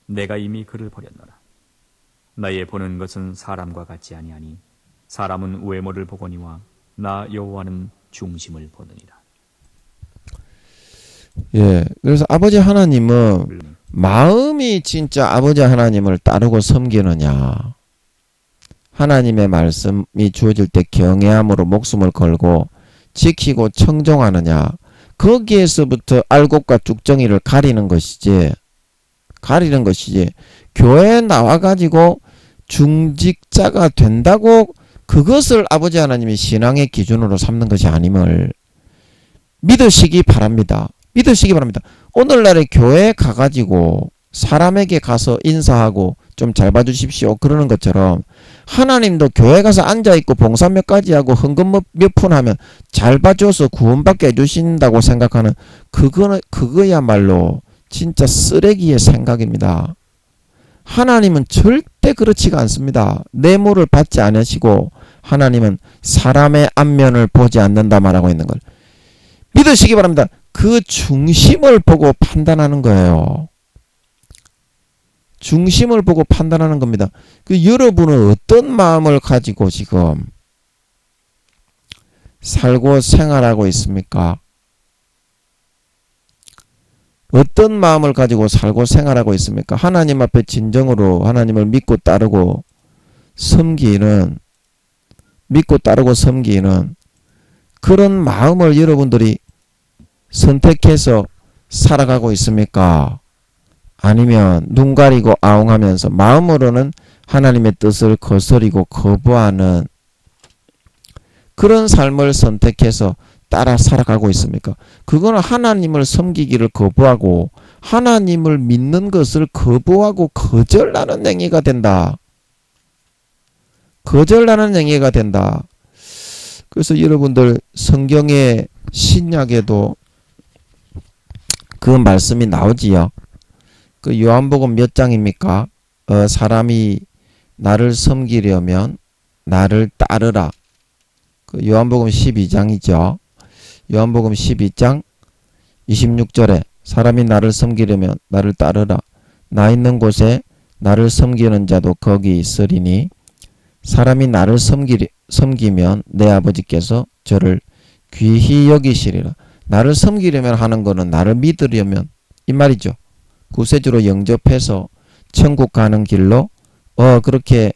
내가 이미 그를 버렸노라. 나의 보는 것은 사람과 같지 아니하니 사람은 외모를 보거니와 나 여호와는 중심을 보느니라. 예, 그래서 아버지 하나님은 마음이 진짜 아버지 하나님을 따르고 섬기느냐, 하나님의 말씀이 주어질 때 경외함으로 목숨을 걸고 지키고 청종하느냐, 거기에서부터 알곡과 쭉정이를 가리는 것이지 교회에 나와가지고 중직자가 된다고 그것을 아버지 하나님이 신앙의 기준으로 삼는 것이 아님을 믿으시기 바랍니다. 오늘날에 교회에 가가지고 사람에게 가서 인사하고 좀 잘 봐주십시오 그러는 것처럼 하나님도 교회 가서 앉아있고 봉사 몇 가지 하고 헌금 몇 푼 하면 잘 봐줘서 구원받게 해주신다고 생각하는 그거야말로 진짜 쓰레기의 생각입니다. 하나님은 절대 그렇지가 않습니다. 뇌물을 받지 않으시고 하나님은 사람의 안면을 보지 않는다 말하고 있는 걸 믿으시기 바랍니다. 그 중심을 보고 판단하는 거예요. 중심을 보고 판단하는 겁니다. 여러분은 어떤 마음을 가지고 지금 살고 생활하고 있습니까? 어떤 마음을 가지고 살고 생활하고 있습니까? 하나님 앞에 진정으로 하나님을 믿고 따르고 섬기는 그런 마음을 여러분들이 선택해서 살아가고 있습니까? 아니면 눈 가리고 아웅하면서 마음으로는 하나님의 뜻을 거스리고 거부하는 그런 삶을 선택해서 따라 살아가고 있습니까? 그거는 하나님을 섬기기를 거부하고 하나님을 믿는 것을 거부하고 거절하는 행위가 된다. 거절하는 행위가 된다. 그래서 여러분들 성경의 신약에도 그 말씀이 나오지요. 그 요한복음 몇 장입니까? 사람이 나를 섬기려면 나를 따르라. 그 요한복음 12장이죠. 요한복음 12장 26절에 사람이 나를 섬기려면 나를 따르라. 나 있는 곳에 나를 섬기는 자도 거기 있으리니 사람이 나를 섬기면 내 아버지께서 저를 귀히 여기시리라. 나를 섬기려면 하는 거는 나를 믿으려면 이 말이죠. 구세주로 영접해서 천국 가는 길로 그렇게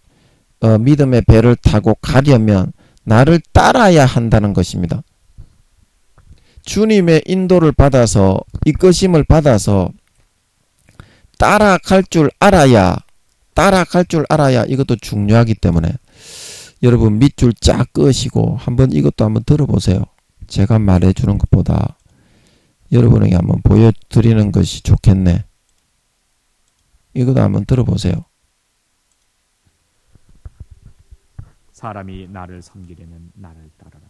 믿음의 배를 타고 가려면 나를 따라야 한다는 것입니다. 주님의 인도를 받아서 이끄심을 받아서 따라갈 줄 알아야 이것도 중요하기 때문에 여러분 밑줄 쫙 끄시고 이것도 한번 들어보세요. 제가 말해주는 것보다 여러분에게 한번 보여드리는 것이 좋겠네. 이것도 한번 들어보세요. 사람이 나를 섬기려면 나를 따르라.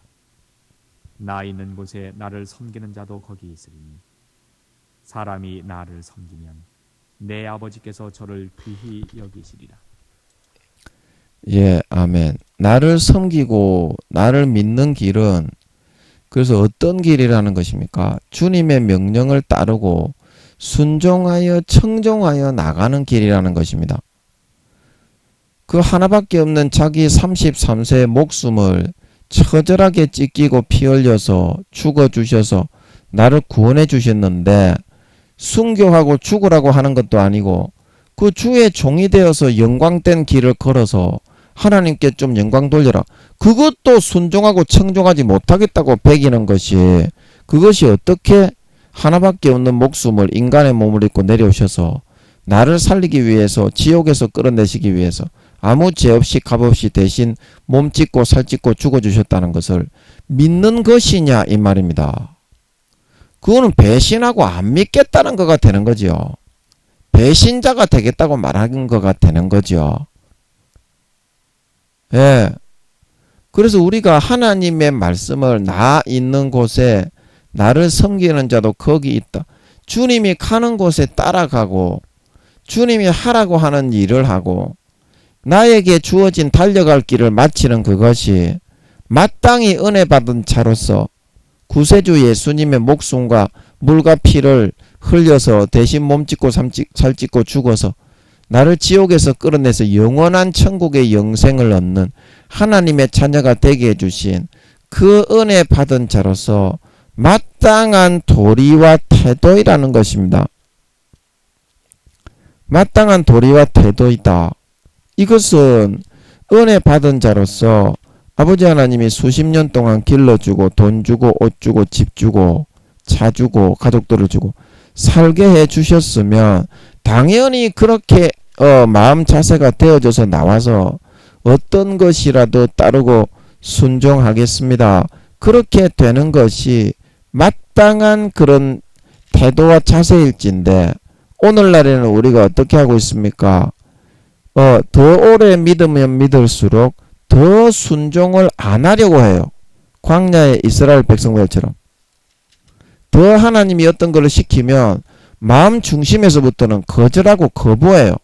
나 있는 곳에 나를 섬기는 자도 거기 있으리니 사람이 나를 섬기면 내 아버지께서 저를 귀히 여기시리라. 예, 아멘. 나를 섬기고 나를 믿는 길은 그래서 어떤 길이라는 것입니까? 주님의 명령을 따르고 순종하여 청종하여 나가는 길이라는 것입니다. 그 하나밖에 없는 자기 33세의 목숨을 처절하게 찢기고 피 흘려서 죽어주셔서 나를 구원해 주셨는데 순교하고 죽으라고 하는 것도 아니고 그 주의 종이 되어서 영광된 길을 걸어서 하나님께 좀 영광 돌려라. 그것도 순종하고 청종하지 못하겠다고 배기는 것이 그것이 어떻게 하나밖에 없는 목숨을 인간의 몸을 입고 내려오셔서 나를 살리기 위해서 지옥에서 끌어내시기 위해서 아무 죄 없이 값 없이 대신 몸 찢고 살 찢고 죽어주셨다는 것을 믿는 것이냐 이 말입니다. 그거는 배신하고 안 믿겠다는 거가 되는 거죠. 배신자가 되겠다고 말하는 거가 되는 거죠. 예. 그래서 우리가 하나님의 말씀을 나 있는 곳에 나를 섬기는 자도 거기 있다. 주님이 가는 곳에 따라가고 주님이 하라고 하는 일을 하고 나에게 주어진 달려갈 길을 마치는 그것이 마땅히 은혜 받은 자로서 구세주 예수님의 목숨과 물과 피를 흘려서 대신 몸짓고 살짓고 죽어서 나를 지옥에서 끌어내서 영원한 천국의 영생을 얻는 하나님의 자녀가 되게 해주신 그 은혜 받은 자로서 마땅한 도리와 태도이라는 것입니다. 마땅한 도리와 태도이다. 이것은 은혜 받은 자로서 아버지 하나님이 수십 년 동안 길러주고 돈 주고 옷 주고 집 주고 차 주고 가족들을 주고 살게 해 주셨으면 당연히 그렇게 마음 자세가 되어져서 나와서 어떤 것이라도 따르고 순종하겠습니다. 그렇게 되는 것이 마땅한 그런 태도와 자세일진데 오늘날에는 우리가 어떻게 하고 있습니까? 더 오래 믿으면 믿을수록 더 순종을 안 하려고 해요. 광야의 이스라엘 백성들처럼. 더 하나님이 어떤 걸 시키면 마음 중심에서부터는 거절하고 거부해요.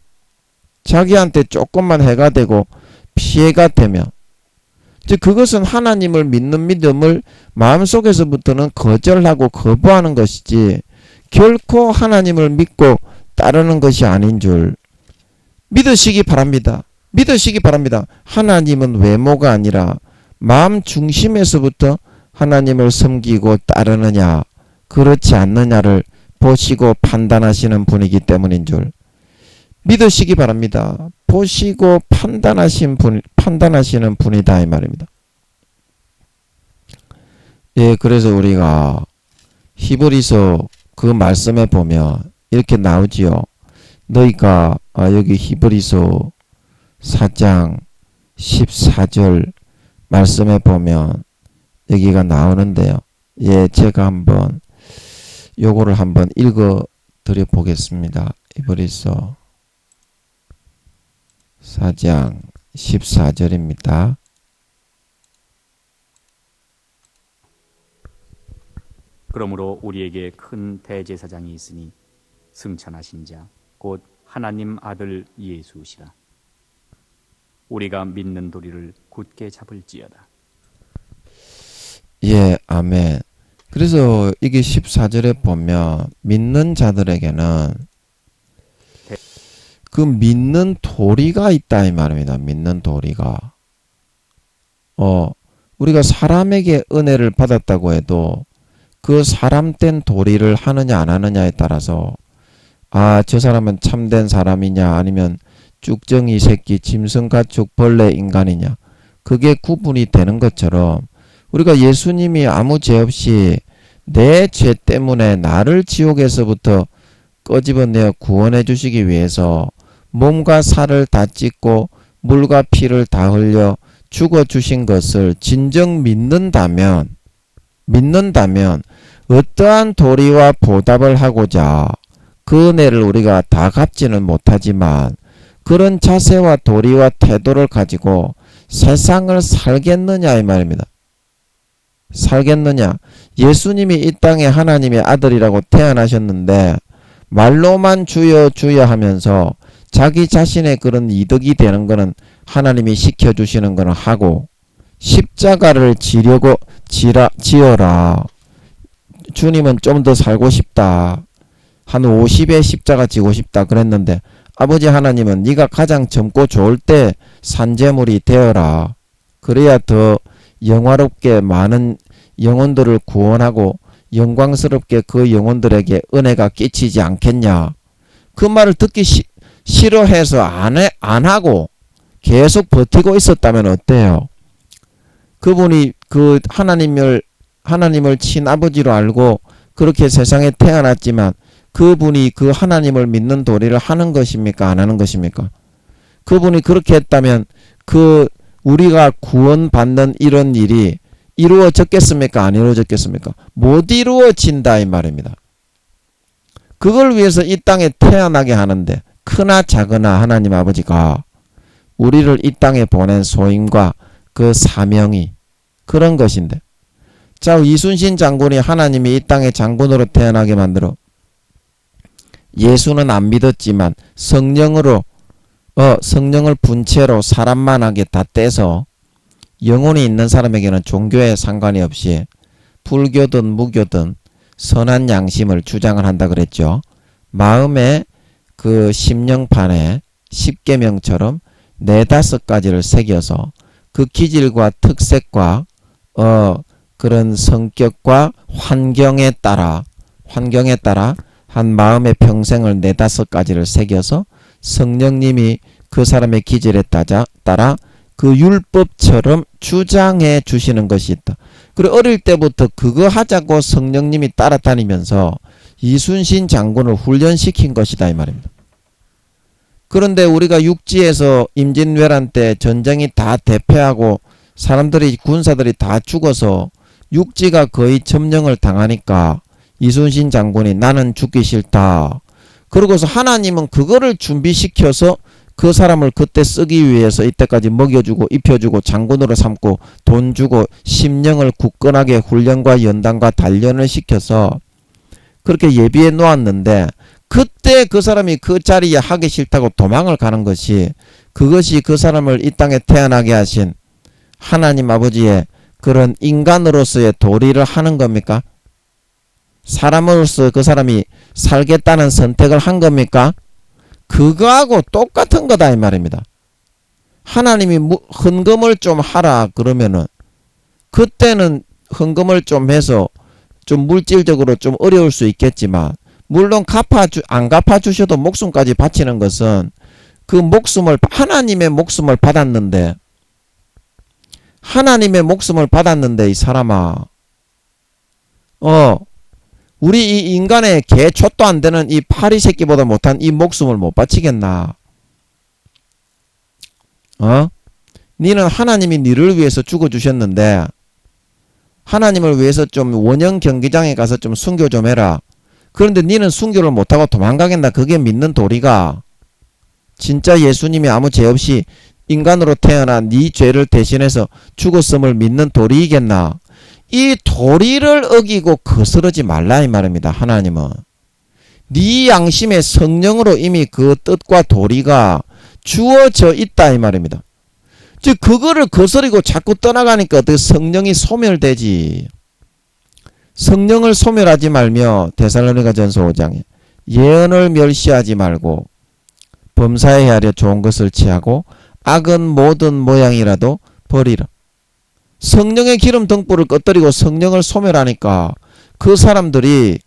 자기한테 조금만 해가 되고 피해가 되면. 즉 그것은 하나님을 믿는 믿음을 마음속에서부터는 거절하고 거부하는 것이지 결코 하나님을 믿고 따르는 것이 아닌 줄 믿으시기 바랍니다. 믿으시기 바랍니다. 하나님은 외모가 아니라 마음 중심에서부터 하나님을 섬기고 따르느냐 그렇지 않느냐를 보시고 판단하시는 분이기 때문인 줄 믿으시기 바랍니다. 보시고 판단하시는 분이다 이 말입니다. 예, 그래서 우리가 히브리서 그 말씀에 보면 이렇게 나오지요. 너희가 여기 히브리서 4장 14절 말씀에 보면 여기가 나오는데요. 예, 제가 한번 요거를 한번 읽어 드려보겠습니다. 히브리서 4장 14절입니다. 그러므로 우리에게 큰 대제사장이 있으니 승천하신 자 곧 하나님 아들 예수시라. 우리가 믿는 도리를 굳게 잡을지어다. 예, 아멘. 그래서 이게 14절에 보면 믿는 자들에게는 그 믿는 도리가 있다 이 말입니다. 믿는 도리가. 우리가 사람에게 은혜를 받았다고 해도 그 사람된 도리를 하느냐 안 하느냐에 따라서 저 사람은 참된 사람이냐 아니면 쭉정이 새끼 짐승가축 벌레 인간이냐 그게 구분이 되는 것처럼 우리가 예수님이 아무 죄 없이 내 죄 때문에 나를 지옥에서부터 꺼집어내어 구원해 주시기 위해서 몸과 살을 다 찢고 물과 피를 다 흘려 죽어 주신 것을 진정 믿는다면 어떠한 도리와 보답을 하고자 그 은혜를 우리가 다 갚지는 못하지만 그런 자세와 도리와 태도를 가지고 세상을 살겠느냐 이 말입니다. 살겠느냐. 예수님이 이 땅에 하나님의 아들이라고 태어나셨는데 말로만 주여 주여 하면서 자기 자신의 그런 이득이 되는 거는 하나님이 시켜주시는 거는 하고 십자가를 지어라. 주님은 좀 더 살고 싶다. 한 50의 십자가 지고 싶다 그랬는데 아버지 하나님은 네가 가장 젊고 좋을 때 산재물이 되어라. 그래야 더 영화롭게 많은 영혼들을 구원하고 영광스럽게 그 영혼들에게 은혜가 끼치지 않겠냐. 그 말을 듣기 싫어해서 안 하고 계속 버티고 있었다면 어때요? 그분이 그 하나님을 친아버지로 알고 그렇게 세상에 태어났지만 그분이 그 하나님을 믿는 도리를 하는 것입니까? 안 하는 것입니까? 그분이 그렇게 했다면 우리가 구원받는 이런 일이 이루어졌겠습니까? 안 이루어졌겠습니까? 못 이루어진다 이 말입니다. 그걸 위해서 이 땅에 태어나게 하는데 크나 작으나 하나님 아버지가 우리를 이 땅에 보낸 소임과 그 사명이 그런 것인데 자 이순신 장군이 하나님이 이 땅에 장군으로 태어나게 만들어 예수는 안 믿었지만 성령을 분체로 사람만하게 다 떼서 영혼이 있는 사람에게는 종교에 상관이 없이 불교든 무교든 선한 양심을 주장을 한다 그랬죠. 마음의 그 심령판에 십계명처럼 4-5가지를 새겨서 그 기질과 특색과 그런 성격과 환경에 따라 한 마음의 평생을 4-5가지를 새겨서 성령님이 그 사람의 기질에 따라 그 율법처럼 주장해 주시는 것이 있다. 그리고 어릴 때부터 그거 하자고 성령님이 따라다니면서 이순신 장군을 훈련시킨 것이다 이 말입니다. 그런데 우리가 육지에서 임진왜란 때 전쟁이 다 대패하고 군사들이 다 죽어서 육지가 거의 점령을 당하니까 이순신 장군이 나는 죽기 싫다. 그러고서 하나님은 그거를 준비시켜서 그 사람을 그때 쓰기 위해서 이때까지 먹여주고 입혀주고 장군으로 삼고 돈 주고 심령을 굳건하게 훈련과 연단과 단련을 시켜서 그렇게 예비해 놓았는데 그때 그 사람이 그 자리에 하기 싫다고 도망을 가는 것이 그것이 그 사람을 이 땅에 태어나게 하신 하나님 아버지의 그런 인간으로서의 도리를 하는 겁니까? 사람으로서 그 사람이 살겠다는 선택을 한 겁니까? 그거하고 똑같은 거다 이 말입니다. 하나님이 헌금을 좀 하라 그러면은 그때는 헌금을 좀 해서 좀 물질적으로 좀 어려울 수 있겠지만 물론 안 갚아주셔도 목숨까지 바치는 것은 그 하나님의 목숨을 받았는데 이 사람아 우리 이 인간의 개 촛도 안 되는 이 파리 새끼보다 못한 이 목숨을 못 바치겠나? 니는 하나님이 니를 위해서 죽어주셨는데 하나님을 위해서 좀 원형 경기장에 가서 좀 순교 좀 해라. 그런데 니는 순교를 못하고 도망가겠나? 그게 믿는 도리가? 진짜 예수님이 아무 죄 없이 인간으로 태어나 네 죄를 대신해서 죽었음을 믿는 도리이겠나? 이 도리를 어기고 거스르지 말라 이 말입니다. 하나님은 네 양심에 성령으로 이미 그 뜻과 도리가 주어져 있다 이 말입니다. 즉 그거를 거스리고 자꾸 떠나가니까 그 성령이 소멸되지. 성령을 소멸하지 말며 데살로니가전서 5장에 예언을 멸시하지 말고 범사에 헤아려 좋은 것을 취하고 악은 모든 모양이라도 버리라. 성령의 기름 등불을 꺼뜨리고 성령을 소멸하니까 그 사람들이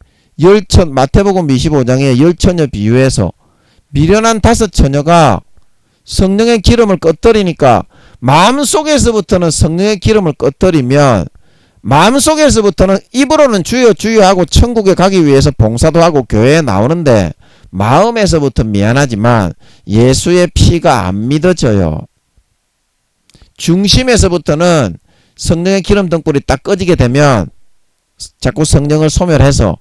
마태복음 25장에 열처녀 비유에서 미련한 5처녀가 성령의 기름을 꺼뜨리니까 마음속에서부터는 성령의 기름을 꺼뜨리면 마음속에서부터는 입으로는 주여 주여 하고 천국에 가기 위해서 봉사도 하고 교회에 나오는데 마음에서부터 미안하지만 예수의 피가 안 믿어져요. 중심에서부터는 성령의 기름 등불이 딱 꺼지게 되면 자꾸 성령을 소멸해서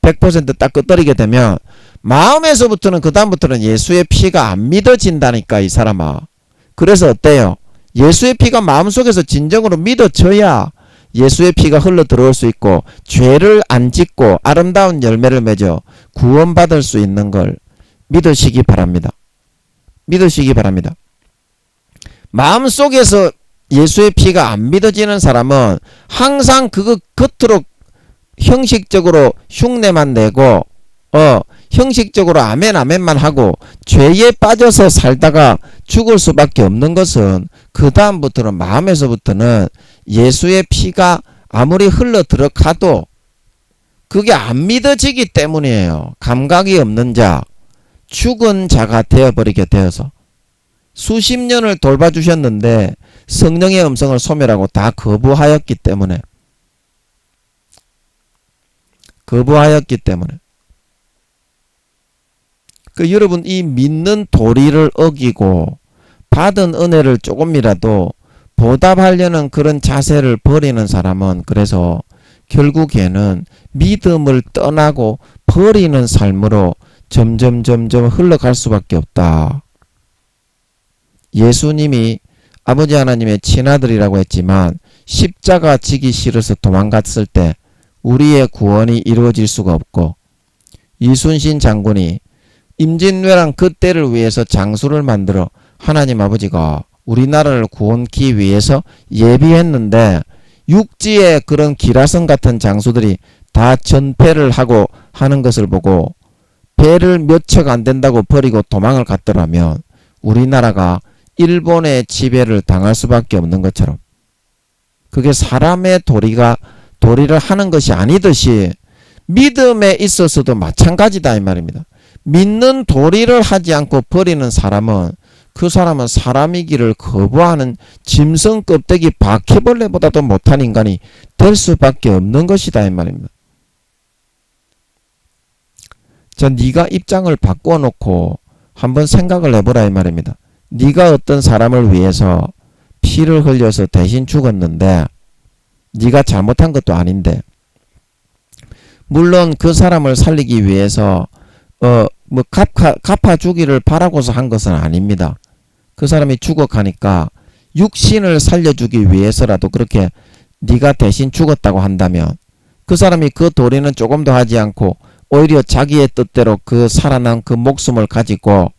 100% 딱 꺼뜨리게 되면 마음에서부터는 그 다음부터는 예수의 피가 안 믿어진다니까 이 사람아. 그래서 어때요? 예수의 피가 마음속에서 진정으로 믿어져야 예수의 피가 흘러 들어올 수 있고 죄를 안 짓고 아름다운 열매를 맺어 구원받을 수 있는 걸 믿으시기 바랍니다. 믿으시기 바랍니다. 마음속에서 예수의 피가 안 믿어지는 사람은 항상 그거 겉으로 형식적으로 흉내만 내고 형식적으로 아멘 아멘만 하고 죄에 빠져서 살다가 죽을 수밖에 없는 것은 그 다음부터는 마음에서부터는 예수의 피가 아무리 흘러 들어가도 그게 안 믿어지기 때문이에요. 감각이 없는 자, 죽은 자가 되어버리게 되어서 수십 년을 돌봐주셨는데 성령의 음성을 소멸하고 다 거부하였기 때문에 여러분 이 믿는 도리를 어기고 받은 은혜를 조금이라도 보답하려는 그런 자세를 버리는 사람은 그래서 결국에는 믿음을 떠나고 버리는 삶으로 점점 흘러갈 수밖에 없다. 예수님이 아버지 하나님의 친아들이라고 했지만 십자가 지기 싫어서 도망갔을 때 우리의 구원이 이루어질 수가 없고 이순신 장군이 임진왜란 그때를 위해서 장수를 만들어 하나님 아버지가 우리나라를 구원기 위해서 예비했는데 육지에 그런 기라성 같은 장수들이 다 전패를 하고 하는 것을 보고 배를 몇 척 안 된다고 버리고 도망을 갔더라면 우리나라가 일본의 지배를 당할 수밖에 없는 것처럼 그게 사람의 도리를 하는 것이 아니듯이 믿음에 있어서도 마찬가지다 이 말입니다. 믿는 도리를 하지 않고 버리는 사람은 그 사람은 사람이기를 거부하는 짐승 껍데기 바퀴벌레보다도 못한 인간이 될 수밖에 없는 것이다 이 말입니다. 네가 입장을 바꿔놓고 한번 생각을 해보라 이 말입니다. 네가 어떤 사람을 위해서 피를 흘려서 대신 죽었는데 네가 잘못한 것도 아닌데 물론 그 사람을 살리기 위해서 갚아주기를 바라고서 한 것은 아닙니다. 그 사람이 죽어가니까 육신을 살려주기 위해서라도 그렇게 네가 대신 죽었다고 한다면 그 사람이 그 도리는 조금도 하지 않고 오히려 자기의 뜻대로 그 살아난 그 목숨을 가지고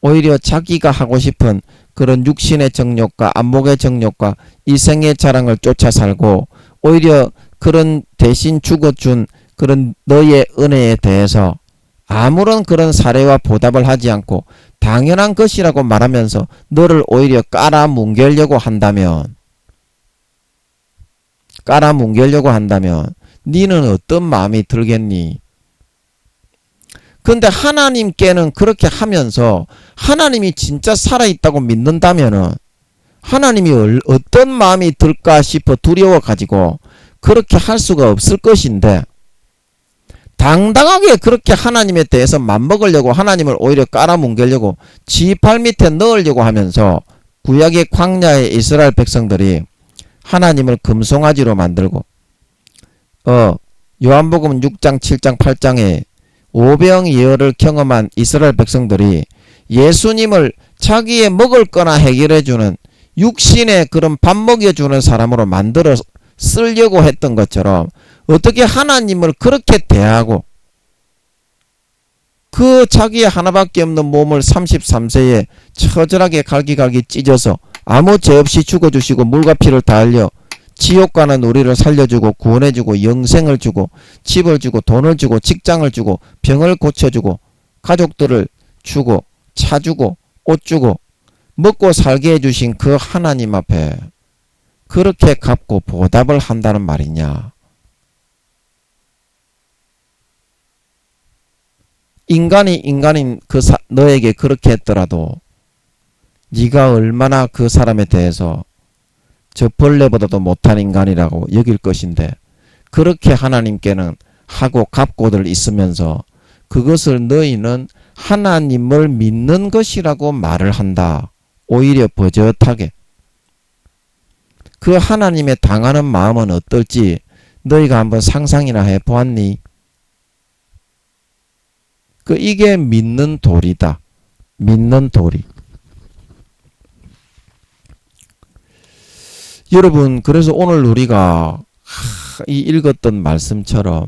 오히려 자기가 하고 싶은 그런 육신의 정욕과 안목의 정욕과 이생의 자랑을 쫓아 살고 오히려 그런 대신 죽어준 그런 너의 은혜에 대해서 아무런 그런 사례와 보답을 하지 않고 당연한 것이라고 말하면서 너를 오히려 깔아뭉개려고 한다면 니는 어떤 마음이 들겠니? 근데 하나님께는 그렇게 하면서 하나님이 진짜 살아있다고 믿는다면은 하나님이 어떤 마음이 들까 싶어 두려워가지고 그렇게 할 수가 없을 것인데 당당하게 그렇게 하나님에 대해서 맘먹으려고 하나님을 오히려 깔아뭉개려고 지 발 밑에 넣으려고 하면서 구약의 광야의 이스라엘 백성들이 하나님을 금송아지로 만들고 요한복음 6장 7장 8장에 오병이어를 경험한 이스라엘 백성들이 예수님을 자기의 먹을 거나 해결해주는 육신의 그런 밥 먹여주는 사람으로 만들어 쓰려고 했던 것처럼 어떻게 하나님을 그렇게 대하고 그 자기의 하나밖에 없는 몸을 33세에 처절하게 갈기갈기 찢어서 아무 죄 없이 죽어주시고 물과 피를 다 흘려 지옥 가는 우리를 살려주고 구원해주고 영생을 주고 집을 주고 돈을 주고 직장을 주고 병을 고쳐주고 가족들을 주고 차 주고 옷 주고 먹고 살게 해주신 그 하나님 앞에 그렇게 갚고 보답을 한다는 말이냐. 인간이 인간인 너에게 그렇게 했더라도 네가 얼마나 그 사람에 대해서 저 벌레보다도 못한 인간이라고 여길 것인데 그렇게 하나님께는 하고 갚고들 있으면서 그것을 너희는 하나님을 믿는 것이라고 말을 한다. 오히려 버젓하게. 그 하나님의 당하는 마음은 어떨지 너희가 한번 상상이나 해보았니? 이게 믿는 도리다. 믿는 도리. 여러분, 그래서 오늘 우리가 이 읽었던 말씀처럼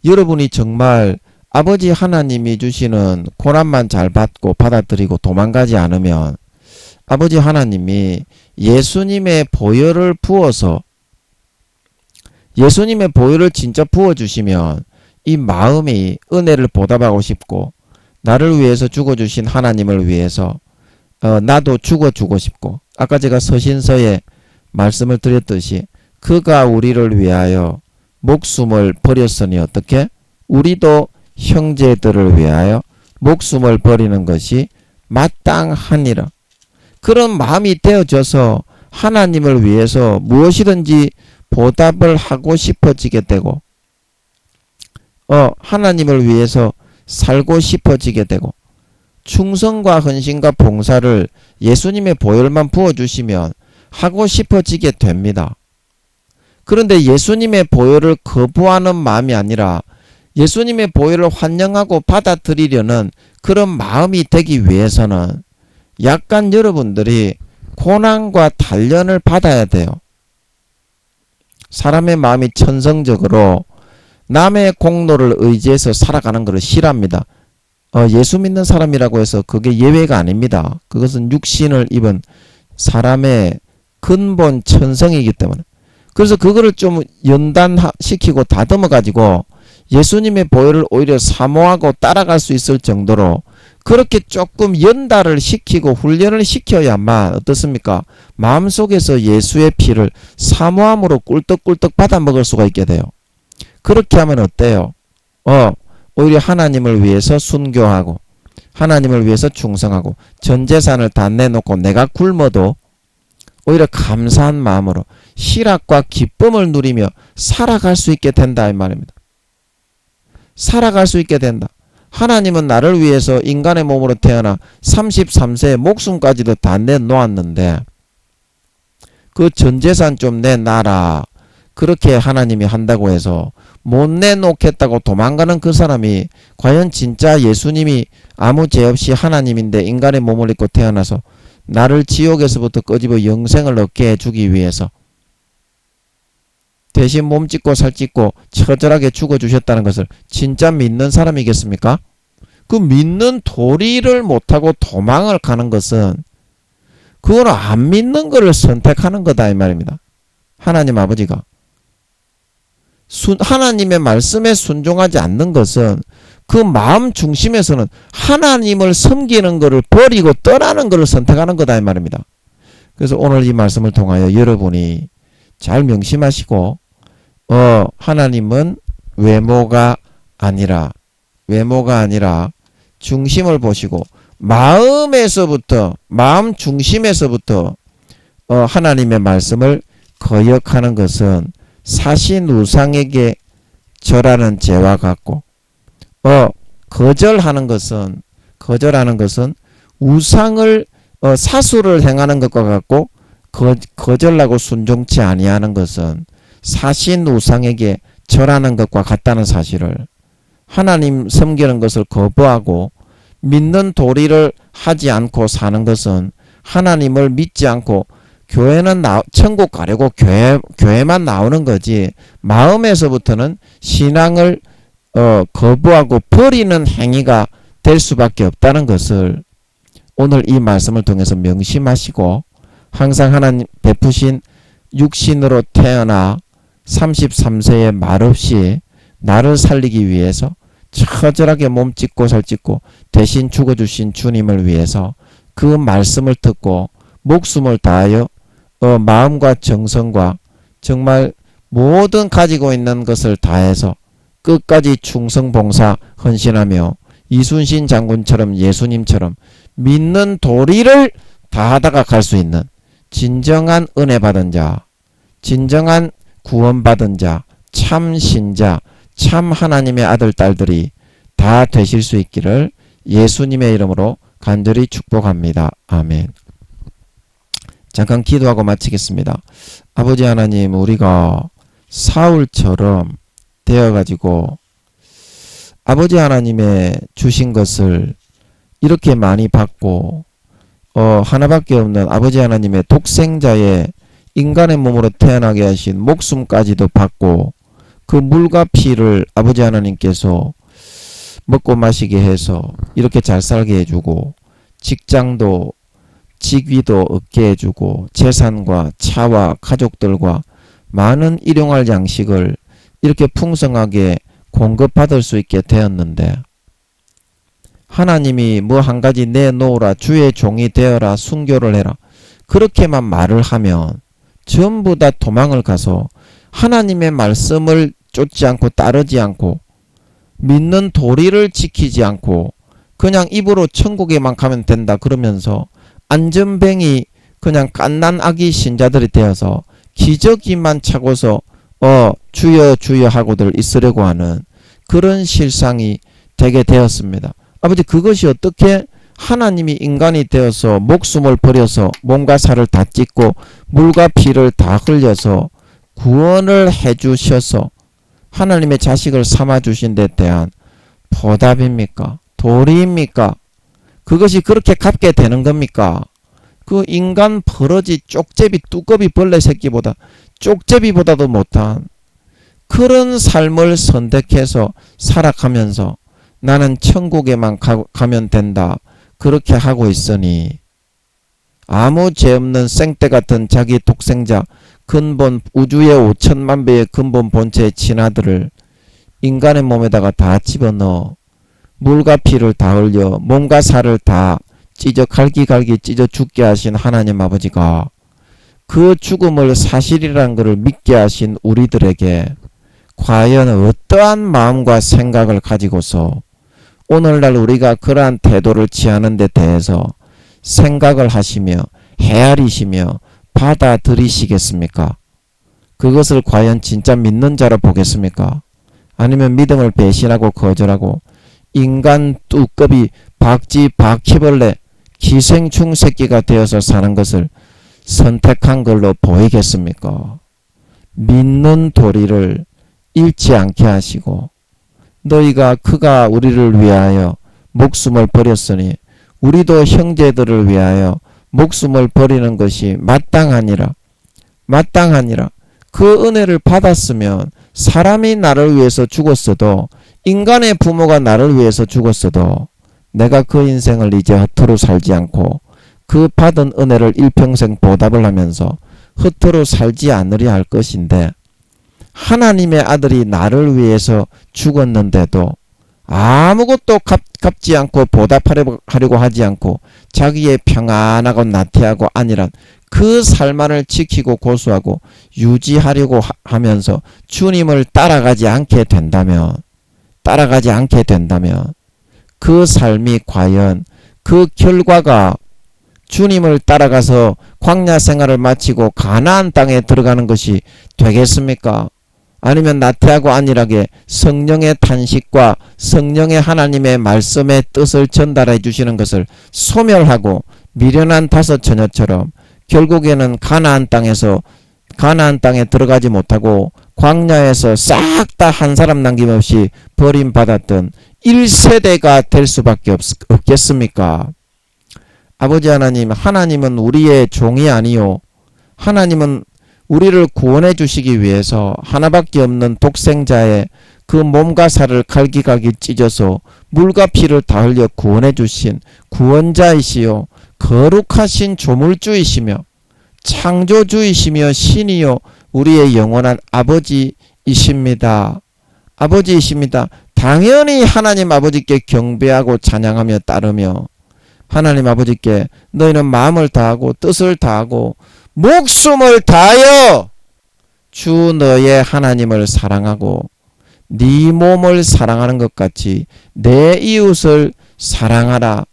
여러분이 정말 아버지 하나님이 주시는 고난만 잘 받고 받아들이고 도망가지 않으면 아버지 하나님이 예수님의 보혈을 부어서 예수님의 보혈을 진짜 부어주시면 이 마음이 은혜를 보답하고 싶고 나를 위해서 죽어주신 하나님을 위해서 나도 죽어주고 싶고 아까 제가 서신서에 말씀을 드렸듯이 그가 우리를 위하여 목숨을 버렸으니 어떻게? 우리도 형제들을 위하여 목숨을 버리는 것이 마땅하니라. 그런 마음이 되어져서 하나님을 위해서 무엇이든지 보답을 하고 싶어지게 되고 하나님을 위해서 살고 싶어지게 되고 충성과 헌신과 봉사를 예수님의 보혈만 부어주시면 하고 싶어지게 됩니다. 그런데 예수님의 보혈을 거부하는 마음이 아니라 예수님의 보혈을 환영하고 받아들이려는 그런 마음이 되기 위해서는 약간 여러분들이 고난과 단련을 받아야 돼요. 사람의 마음이 천성적으로 남의 공로를 의지해서 살아가는 것을 싫어합니다. 예수 믿는 사람이라고 해서 그게 예외가 아닙니다. 그것은 육신을 입은 사람의 근본 천성이기 때문에. 그래서 그거를 좀 연단시키고 다듬어 가지고 예수님의 보혈을 오히려 사모하고 따라갈 수 있을 정도로 그렇게 조금 연달을 시키고 훈련을 시켜야만 어떻습니까? 마음속에서 예수의 피를 사모함으로 꿀떡꿀떡 받아 먹을 수가 있게 돼요. 그렇게 하면 어때요? 오히려 하나님을 위해서 순교하고 하나님을 위해서 충성하고 전 재산을 다 내놓고 내가 굶어도 오히려 감사한 마음으로 희락과 기쁨을 누리며 살아갈 수 있게 된다 이 말입니다. 살아갈 수 있게 된다. 하나님은 나를 위해서 인간의 몸으로 태어나 33세에 목숨까지도 다 내놓았는데 그 전 재산 좀 내놔라. 그렇게 하나님이 한다고 해서 못 내놓겠다고 도망가는 그 사람이 과연 진짜 예수님이 아무 죄 없이 하나님인데 인간의 몸을 입고 태어나서 나를 지옥에서부터 끄집어 영생을 얻게 해주기 위해서 대신 몸 찢고 살 찢고 처절하게 죽어주셨다는 것을 진짜 믿는 사람이겠습니까? 그 믿는 도리를 못하고 도망을 가는 것은 그건 안 믿는 것을 선택하는 거다 이 말입니다. 하나님 아버지가 하나님의 말씀에 순종하지 않는 것은 그 마음 중심에서는 하나님을 섬기는 것을 버리고 떠나는 것을 선택하는 거다 이 말입니다. 그래서 오늘 이 말씀을 통하여 여러분이 잘 명심하시고 하나님은 외모가 아니라 중심을 보시고 마음에서부터 마음 중심에서부터 하나님의 말씀을 거역하는 것은 사신 우상에게 절하는 죄와 같고 거절하는 것은 우상을 사수를 행하는 것과 같고 거절하고 순종치 아니하는 것은 사신 우상에게 절하는 것과 같다는 사실을 하나님 섬기는 것을 거부하고 믿는 도리를 하지 않고 사는 것은 하나님을 믿지 않고 교회는 천국 가려고 교회만 나오는 거지 마음에서부터는 신앙을 거부하고 버리는 행위가 될 수밖에 없다는 것을 오늘 이 말씀을 통해서 명심하시고 항상 하나님 베푸신 육신으로 태어나 33세에 말없이 나를 살리기 위해서 처절하게 몸 찢고 살 찢고 대신 죽어주신 주님을 위해서 그 말씀을 듣고 목숨을 다하여 마음과 정성과 정말 모든 가지고 있는 것을 다해서 끝까지 충성봉사 헌신하며 이순신 장군처럼 예수님처럼 믿는 도리를 다하다가 갈 수 있는 진정한 은혜 받은 자, 진정한 구원받은 자, 참 신자, 참 하나님의 아들 딸들이 다 되실 수 있기를 예수님의 이름으로 간절히 축복합니다. 아멘. 잠깐 기도하고 마치겠습니다. 아버지 하나님, 우리가 사울처럼 되어가지고 아버지 하나님의 주신 것을 이렇게 많이 받고 하나밖에 없는 아버지 하나님의 독생자의 인간의 몸으로 태어나게 하신 목숨까지도 받고 그 물과 피를 아버지 하나님께서 먹고 마시게 해서 이렇게 잘 살게 해주고 직장도 직위도 얻게 해주고 재산과 차와 가족들과 많은 일용할 양식을 이렇게 풍성하게 공급받을 수 있게 되었는데 하나님이 뭐 한 가지 내놓으라 주의 종이 되어라 순교를 해라 그렇게만 말을 하면 전부 다 도망을 가서 하나님의 말씀을 쫓지 않고 따르지 않고 믿는 도리를 지키지 않고 그냥 입으로 천국에만 가면 된다 그러면서 안전뱅이 그냥 갓난 아기 신자들이 되어서 기저귀만 차고서 주여 주여 하고들 있으려고 하는 그런 실상이 되게 되었습니다. 아버지, 그것이 어떻게 하나님이 인간이 되어서 목숨을 버려서 몸과 살을 다 찢고 물과 피를 다 흘려서 구원을 해주셔서 하나님의 자식을 삼아주신 데 대한 보답입니까? 도리입니까? 그것이 그렇게 갚게 되는 겁니까? 그 인간 버러지 쪽제비 뚜꺼비 벌레 새끼보다 쪽제비보다도 못한 그런 삶을 선택해서 살아가면서 나는 천국에만 가면 된다 그렇게 하고 있으니 아무 죄 없는 생떼 같은 자기 독생자 근본 우주의 5천만 배의 근본 본체의 친아들을 인간의 몸에다가 다 집어넣어 물과 피를 다 흘려 몸과 살을 다 찢어 갈기갈기 찢어 죽게 하신 하나님 아버지가 그 죽음을 사실이라는 것을 믿게 하신 우리들에게 과연 어떠한 마음과 생각을 가지고서 오늘날 우리가 그러한 태도를 취하는 데 대해서 생각을 하시며 헤아리시며 받아들이시겠습니까? 그것을 과연 진짜 믿는 자로 보겠습니까? 아니면 믿음을 배신하고 거절하고 인간 뚜꺼비 박쥐 바퀴벌레 기생충 새끼가 되어서 사는 것을 선택한 걸로 보이겠습니까? 믿는 도리를 잃지 않게 하시고 너희가 그가 우리를 위하여 목숨을 버렸으니 우리도 형제들을 위하여 목숨을 버리는 것이 마땅하니라. 그 은혜를 받았으면 사람이 나를 위해서 죽었어도 인간의 부모가 나를 위해서 죽었어도 내가 그 인생을 이제 허투루 살지 않고 그 받은 은혜를 일평생 보답을 하면서 허투루 살지 않으려 할 것인데 하나님의 아들이 나를 위해서 죽었는데도 아무것도 갚지 않고 보답하려고 하지 않고 자기의 평안하고 나태하고 안일한 그 삶만을 지키고 고수하고 유지하려고 하면서 주님을 따라가지 않게 된다면 그 삶이 과연 그 결과가 주님을 따라가서 광야 생활을 마치고 가나안 땅에 들어가는 것이 되겠습니까? 아니면 나태하고 안일하게 성령의 탄식과 성령의 하나님의 말씀의 뜻을 전달해 주시는 것을 소멸하고 미련한 다섯 처녀처럼 결국에는 가나안 땅에서 가나안 땅에 들어가지 못하고 광야에서 싹 다 한 사람 남김없이 버림받았던 1세대가 될 수밖에 없겠습니까? 아버지 하나님, 하나님은 우리의 종이 아니요, 하나님은 우리를 구원해 주시기 위해서 하나밖에 없는 독생자의 그 몸과 살을 갈기갈기 찢어서 물과 피를 다 흘려 구원해 주신 구원자이시요 거룩하신 조물주이시며 창조주이시며 신이요 우리의 영원한 아버지이십니다. 아버지이십니다. 당연히 하나님 아버지께 경배하고 찬양하며 따르며 하나님 아버지께 너희는 마음을 다하고 뜻을 다하고 목숨을 다하여 주 너의 하나님을 사랑하고 네 몸을 사랑하는 것 같이 내 이웃을 사랑하라.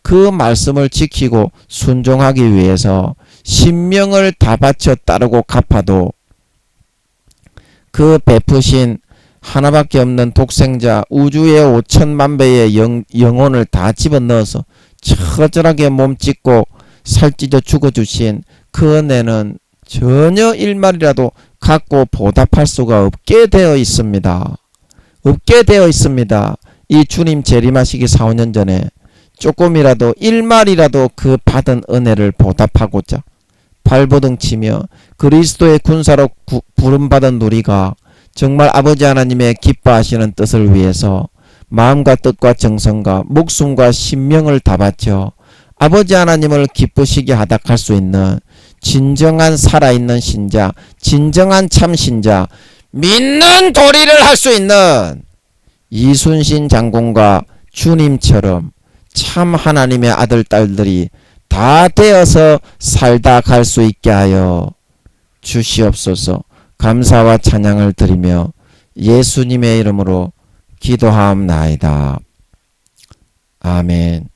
그 말씀을 지키고 순종하기 위해서 신명을 다 바쳐 따르고 갚아도 그 베푸신 하나밖에 없는 독생자 우주의 5천만 배의 영혼을 다 집어넣어서 처절하게 몸 찢고 살찢어 죽어주신 그 은혜는 전혀 일말이라도 갖고 보답할 수가 없게 되어 있습니다. 없게 되어 있습니다. 이 주님 재림하시기 4, 5년 전에 조금이라도 일말이라도 그 받은 은혜를 보답하고자 발버둥 치며 그리스도의 군사로 부름받은 우리가 정말 아버지 하나님의 기뻐하시는 뜻을 위해서 마음과 뜻과 정성과 목숨과 신명을 다 바쳐 아버지 하나님을 기쁘시게 하다 할 수 있는 진정한 살아있는 신자, 진정한 참신자, 믿는 도리를 할 수 있는 이순신 장군과 주님처럼 참 하나님의 아들, 딸들이 다 되어서 살다 갈 수 있게 하여 주시옵소서. 감사와 찬양을 드리며 예수님의 이름으로 기도하옵나이다. 아멘.